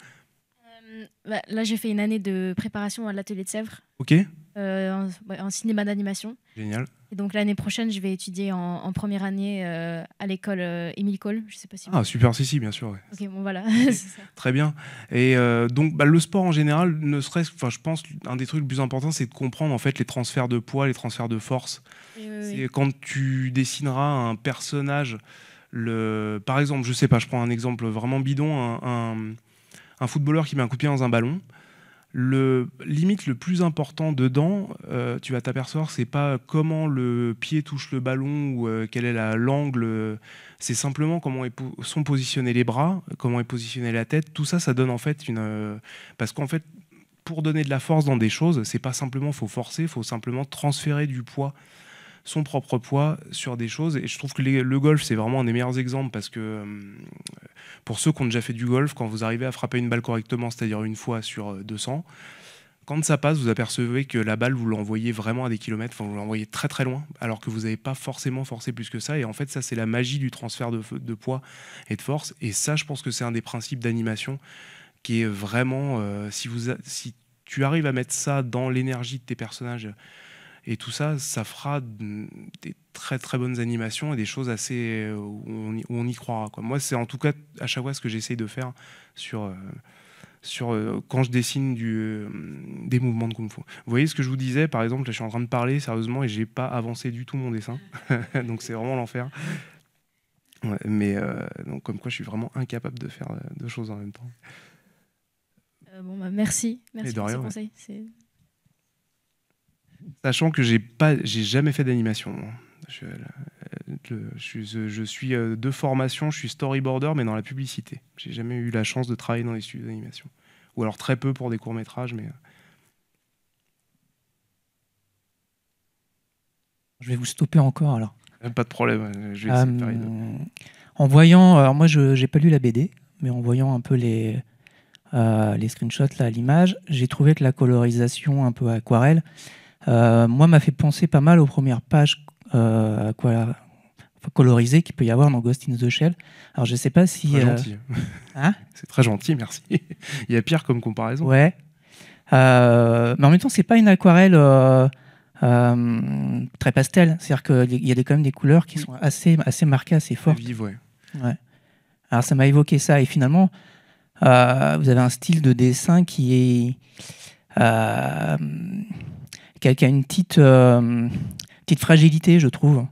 Là, j'ai fait une année de préparation à l'atelier de Sèvres. Ok. En cinéma d'animation. Génial. Et donc l'année prochaine, je vais étudier en première année à l'école Émile Cole. Je sais pas si. Super, si, bien sûr. Ouais. Ok, bon voilà. C'est ça. Très bien. Et donc, le sport en général, je pense, un des trucs les plus importants, c'est de comprendre en fait les transferts de poids, les transferts de force. Oui. Quand tu dessineras un personnage, par exemple, je sais pas, je prends un exemple vraiment bidon, un footballeur qui met un coup de pied dans un ballon. Limite le plus important dedans, tu vas t'apercevoir, c'est pas comment le pied touche le ballon ou quel est l'angle, c'est simplement comment sont positionnés les bras, comment est positionnée la tête. Tout ça, ça donne en fait parce qu'en fait, pour donner de la force dans des choses, c'est pas simplement faut forcer, faut simplement transférer du poids, son propre poids sur des choses. Et je trouve que le golf, c'est vraiment un des meilleurs exemples parce que pour ceux qui ont déjà fait du golf, quand vous arrivez à frapper une balle correctement, c'est-à-dire une fois sur 200, quand ça passe, vous apercevez que la balle, vous l'envoyez vraiment à des kilomètres, vous l'envoyez très très loin, alors que vous n'avez pas forcément forcé plus que ça. Et en fait, ça, c'est la magie du transfert de poids et de force. Et ça, je pense que c'est un des principes d'animation qui est vraiment... si tu arrives à mettre ça dans l'énergie de tes personnages et tout ça, ça fera des très très bonnes animations et des choses assez où on y croira, quoi. Moi, c'est en tout cas à chaque fois ce que j'essaye de faire quand je dessine des mouvements de kung-fu. Vous voyez ce que je vous disais, par exemple, là, je suis en train de parler sérieusement et j'ai pas avancé du tout mon dessin, donc c'est vraiment l'enfer. Ouais, mais donc comme quoi, je suis vraiment incapable de faire deux choses en même temps. Merci pour ces conseils. Sachant que j'ai jamais fait d'animation. Je suis de formation, je suis storyboarder, mais dans la publicité. J'ai jamais eu la chance de travailler dans les studios d'animation. Ou alors très peu pour des courts-métrages. Mais... Je vais vous stopper encore alors. Pas de problème, je vais essayer de faire en voyant, alors moi je n'ai pas lu la BD, mais en voyant un peu les screenshots là, à l'image, j'ai trouvé que la colorisation un peu aquarelle, moi, m'a fait penser pas mal aux premières pages colorisées qu'il peut y avoir dans Ghost in the Shell. Alors, je sais pas si... Très gentil. Hein, c'est très gentil, merci. Il y a pire comme comparaison. Ouais. Mais en même temps, c'est pas une aquarelle très pastel. C'est-à-dire qu'il y a quand même des couleurs qui sont assez marquées, assez fortes. Vive, ouais. Ouais. Alors ça m'a évoqué ça. Et finalement, vous avez un style de dessin qui est qui a une petite fragilité, je trouve,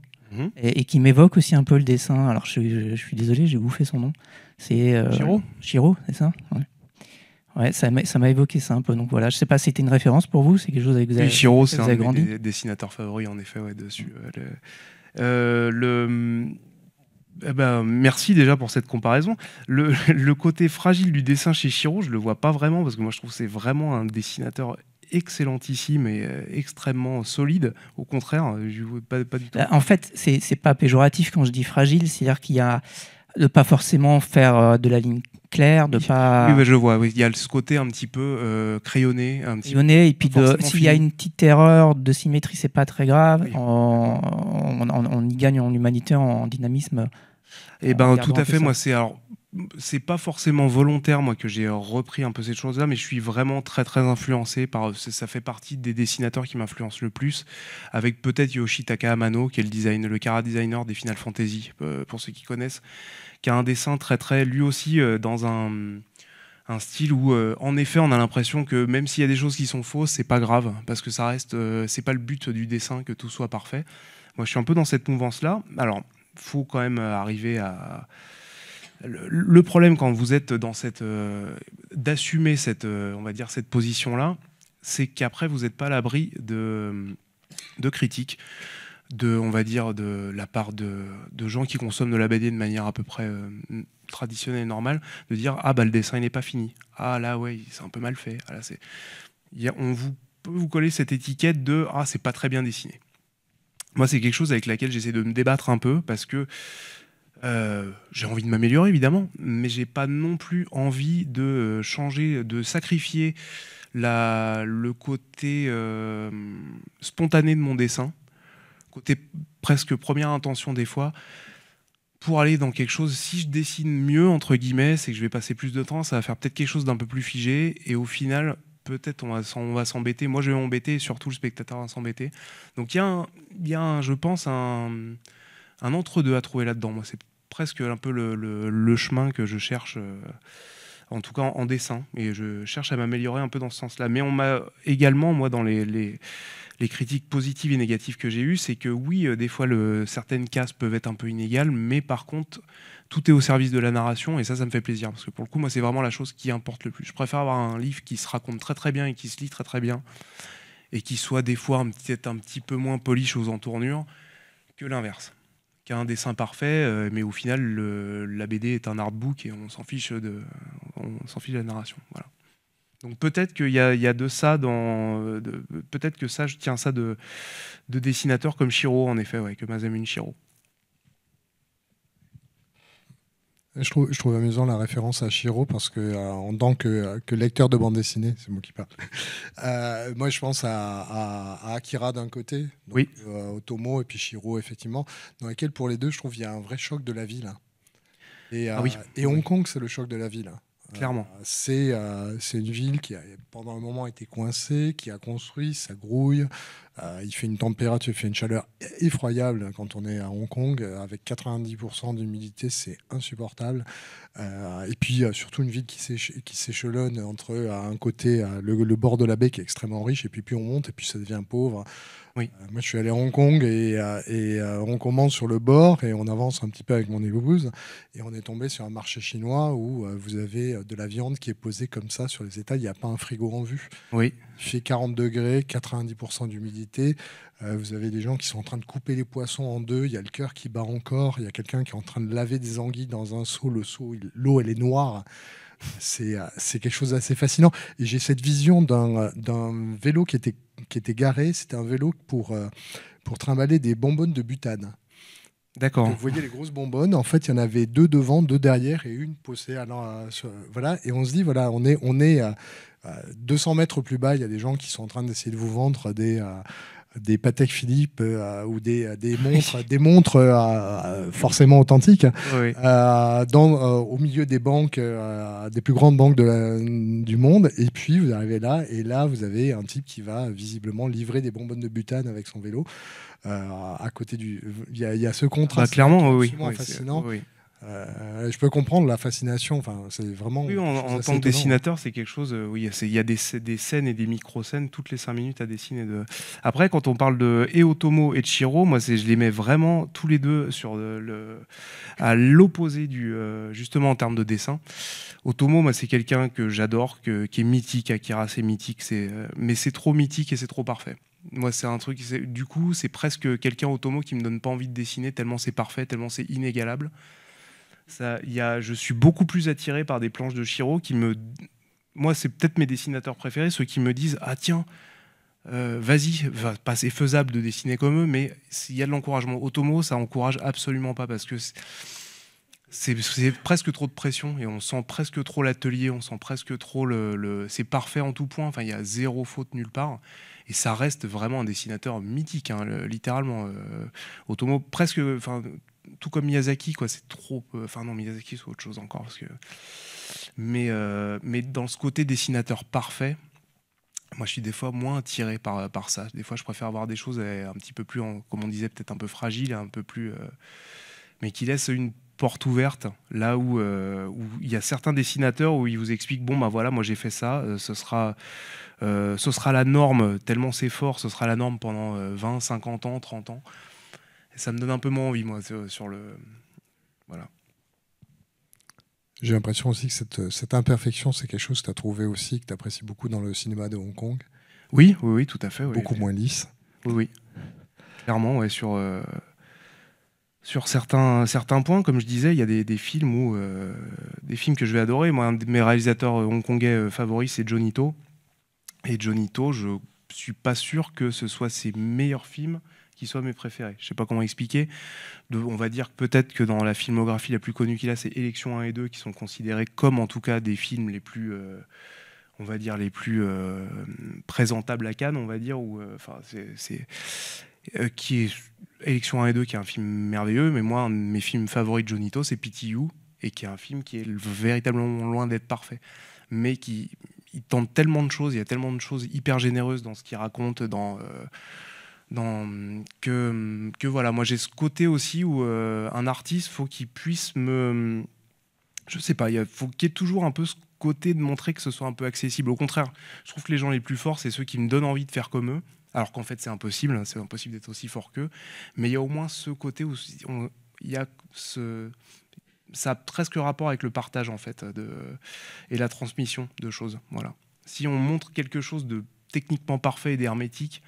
et qui m'évoque aussi un peu le dessin. Alors je suis désolé, j'ai bouffé son nom. C'est Chiro, c'est ça? Ouais, ça m'a évoqué ça un peu. Donc voilà, je sais pas si c'était une référence pour vous, c'est quelque chose avec vous avez, Chiro, c'est un des dessinateurs favoris en effet, ouais, dessus. Merci déjà pour cette comparaison. Le côté fragile du dessin chez Chiro, je le vois pas vraiment parce que moi je trouve que c'est vraiment un dessinateur excellentissime et extrêmement solide. Au contraire, je vois pas du tout. En fait, c'est pas péjoratif quand je dis fragile, c'est-à-dire qu'il y a de pas forcément faire de la ligne claire, de pas. Oui, je vois. Oui. Il y a ce côté un petit peu crayonné, et puis s'il y a une petite erreur de symétrie, c'est pas très grave. Oui. On y gagne en humanité, en dynamisme. Et tout à fait. Moi, c'est pas forcément volontaire, moi, que j'ai repris un peu cette chose-là, mais je suis vraiment très très influencé par. Ça fait partie des dessinateurs qui m'influencent le plus, avec peut-être Yoshitaka Amano, qui est le chara-designer des Final Fantasy, pour ceux qui connaissent, qui a un dessin très très, lui aussi, dans un style où, en effet, on a l'impression que même s'il y a des choses qui sont fausses, c'est pas grave, parce que ça reste, c'est pas le but du dessin que tout soit parfait. Moi, je suis un peu dans cette mouvance-là. Alors, faut quand même arriver à. Le problème quand vous êtes dans d'assumer on va dire cette position-là, c'est qu'après vous n'êtes pas à l'abri de critiques, on va dire de la part de gens qui consomment de la BD de manière à peu près traditionnelle et normale, de dire le dessin il n'est pas fini, là ouais c'est un peu mal fait, on peut vous coller cette étiquette de c'est pas très bien dessiné. Moi c'est quelque chose avec laquelle j'essaie de me débattre un peu parce que j'ai envie de m'améliorer évidemment, mais j'ai pas non plus envie de changer, de sacrifier le côté spontané de mon dessin, côté presque première intention des fois, pour aller dans quelque chose. Si je dessine mieux entre guillemets, c'est que je vais passer plus de temps, ça va faire peut-être quelque chose d'un peu plus figé, et au final peut-être on va s'embêter. Moi je vais m'embêter, et surtout le spectateur va s'embêter. Donc il y a je pense un entre-deux à trouver là-dedans. Moi, c'est presque un peu le chemin que je cherche, en tout cas en dessin. Et je cherche à m'améliorer un peu dans ce sens-là. Mais on m'a également, moi, dans les critiques positives et négatives que j'ai eues, c'est que oui, des fois, certaines cases peuvent être un peu inégales, mais par contre, tout est au service de la narration, et ça me fait plaisir. Parce que pour le coup, moi, c'est vraiment la chose qui importe le plus. Je préfère avoir un livre qui se raconte très très bien et qui se lit très très bien, et qui soit des fois peut-être un petit peu moins polish aux entournures, que l'inverse. Qu'un dessin parfait, mais au final, la BD est un artbook et on s'en fiche de la narration. Voilà. Donc peut-être qu'il y a de ça peut-être que ça, je tiens ça de dessinateurs comme Chiro, en effet, que Masamune Chiro. Je trouve amusant la référence à Chiro parce que en tant que lecteur de bande dessinée, c'est moi qui parle. Moi, je pense à Akira d'un côté, donc, oui. Otomo, et puis Chiro, effectivement, dans lesquels pour les deux, je trouve qu'il y a un vrai choc de la ville. Et Hong Kong, c'est le choc de la ville. Clairement. C'est une ville qui a pendant un moment été coincée, qui a construit, ça grouille. Il fait une température, il fait une chaleur effroyable quand on est à Hong Kong. Avec 90% d'humidité, c'est insupportable. Et puis surtout une ville qui s'échelonne entre un côté le bord de la baie qui est extrêmement riche, et puis on monte et puis ça devient pauvre. Oui. Moi, je suis allé à Hong Kong et on commence sur le bord et on avance un petit peu avec mon épouse et on est tombé sur un marché chinois où vous avez de la viande qui est posée comme ça sur les étals. Il n'y a pas un frigo en vue. Oui. Il fait 40 degrés, 90% d'humidité. Vous avez des gens qui sont en train de couper les poissons en deux. Il y a le cœur qui bat encore. Il y a quelqu'un qui est en train de laver des anguilles dans un seau. L'eau, elle est noire. C'est quelque chose d'assez fascinant. Et j'ai cette vision d'un vélo qui était garé. C'était un vélo pour trimballer des bonbonnes de butane. D'accord. Vous voyez les grosses bonbonnes. En fait, il y en avait 2 devant, 2 derrière et une posée. Voilà. Et on se dit, voilà, on est 200 mètres plus bas. Il y a des gens qui sont en train d'essayer de vous vendre des Patek Philippe ou des montres forcément authentiques Oui. au milieu des banques, des plus grandes banques du monde. Et puis vous arrivez là, et là vous avez un type qui va visiblement livrer des bonbonnes de butane avec son vélo. À côté il y a ce contraste clairement, oui, absolument fascinant. oui. Je peux comprendre la fascination. Enfin, c'est vraiment. Oui, en tant que dessinateur, c'est quelque chose. Oui, il y a des scènes et des micro-scènes toutes les 5 minutes à dessiner. Après, quand on parle de Otomo et de Chiro, moi, je les mets vraiment tous les deux à l'opposé justement en termes de dessin. Otomo, moi, c'est quelqu'un que j'adore, qui est mythique. Akira, c'est mythique, mais c'est trop mythique et c'est trop parfait. Moi, c'est un truc. Du coup, c'est presque quelqu'un Otomo qui me donne pas envie de dessiner tellement c'est parfait, tellement c'est inégalable. Je suis beaucoup plus attiré par des planches de Chiro moi, c'est peut-être mes dessinateurs préférés, ceux qui me disent ah tiens, vas-y, c'est faisable de dessiner comme eux, mais s'il y a de l'encouragement. Otomo, ça encourage absolument pas parce que c'est presque trop de pression et on sent presque trop l'atelier, on sent presque trop c'est parfait en tout point. Enfin, il y a zéro faute nulle part. Et ça reste vraiment un dessinateur mythique, hein, littéralement. Otomo, presque, tout comme Miyazaki, quoi. C'est trop. Non, Miyazaki, c'est autre chose encore, parce que. Mais dans ce côté dessinateur parfait, moi, je suis des fois moins attiré par ça. Des fois, je préfère avoir des choses un petit peu plus, comme on disait, peut-être un peu fragiles, un peu plus, mais qui laissent une porte ouverte, là où il y a certains dessinateurs où ils vous expliquent bon ben voilà, moi j'ai fait ça, ce sera la norme, tellement c'est fort, ce sera la norme pendant 20, 50 ans, 30 ans. Et ça me donne un peu moins envie, moi, sur le... Voilà. J'ai l'impression aussi que cette imperfection, c'est quelque chose que tu as trouvé aussi, que tu apprécies beaucoup dans le cinéma de Hong Kong. Oui, tout à fait. Oui. Beaucoup moins lisse. Oui. Clairement, ouais, sur certains points, comme je disais, il y a des films des films que je vais adorer. Moi, un de mes réalisateurs hongkongais favoris, c'est Johnny To. Et Johnny To, je suis pas sûr que ce soit ses meilleurs films qui soient mes préférés. Je sais pas comment expliquer. On va dire peut-être que dans la filmographie la plus connue qu'il a, c'est Élections 1 et 2, qui sont considérés comme en tout cas des films les plus, on va dire, les plus présentables à Cannes, on va dire. Qui est Élections 1 et 2, qui est un film merveilleux, mais moi, un de mes films favoris de Johnny To, c'est Pity You, et qui est un film qui est véritablement loin d'être parfait, mais il tente tellement de choses, il y a tellement de choses hyper généreuses dans ce qu'il raconte, que voilà, moi j'ai ce côté aussi où un artiste, faut qu'il puisse je sais pas, faut qu'il y ait toujours un peu ce côté de montrer que ce soit un peu accessible. Au contraire, je trouve que les gens les plus forts, c'est ceux qui me donnent envie de faire comme eux, alors qu'en fait c'est impossible d'être aussi fort qu'eux, mais il y a au moins ce côté où il y a ça a presque rapport avec le partage en fait, et la transmission de choses. Voilà. Si on montre quelque chose de techniquement parfait et d'hermétique,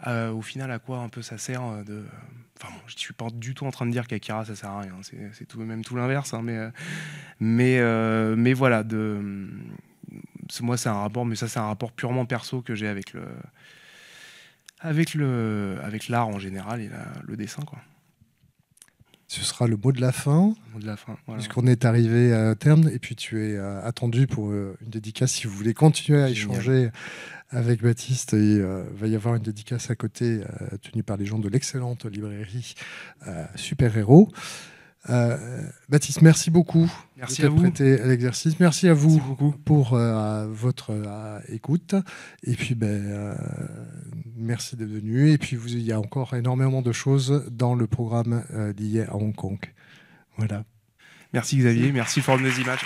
au final, à quoi un peu ça sert je ne suis pas du tout en train de dire qu'Akira ça sert à rien, c'est même tout l'inverse, hein, mais voilà, moi c'est un rapport, mais ça c'est un rapport purement perso que j'ai avec l'art en général et le dessin, quoi. Ce sera le mot de la fin. Le mot de la fin, voilà. Puisqu'on est arrivé à terme, et puis tu es attendu pour une dédicace. Si vous voulez continuer à échanger avec Baptiste, il va y avoir une dédicace à côté, tenue par les gens de l'excellente librairie Super Héros. Baptiste, merci beaucoup. Merci de à vous. prêté à l'exercice. Merci à vous beaucoup pour votre écoute. Et puis, merci d'être venu. Et puis, il y a encore énormément de choses dans le programme lié à Hong Kong. Voilà. Merci Xavier, merci Forum des Images.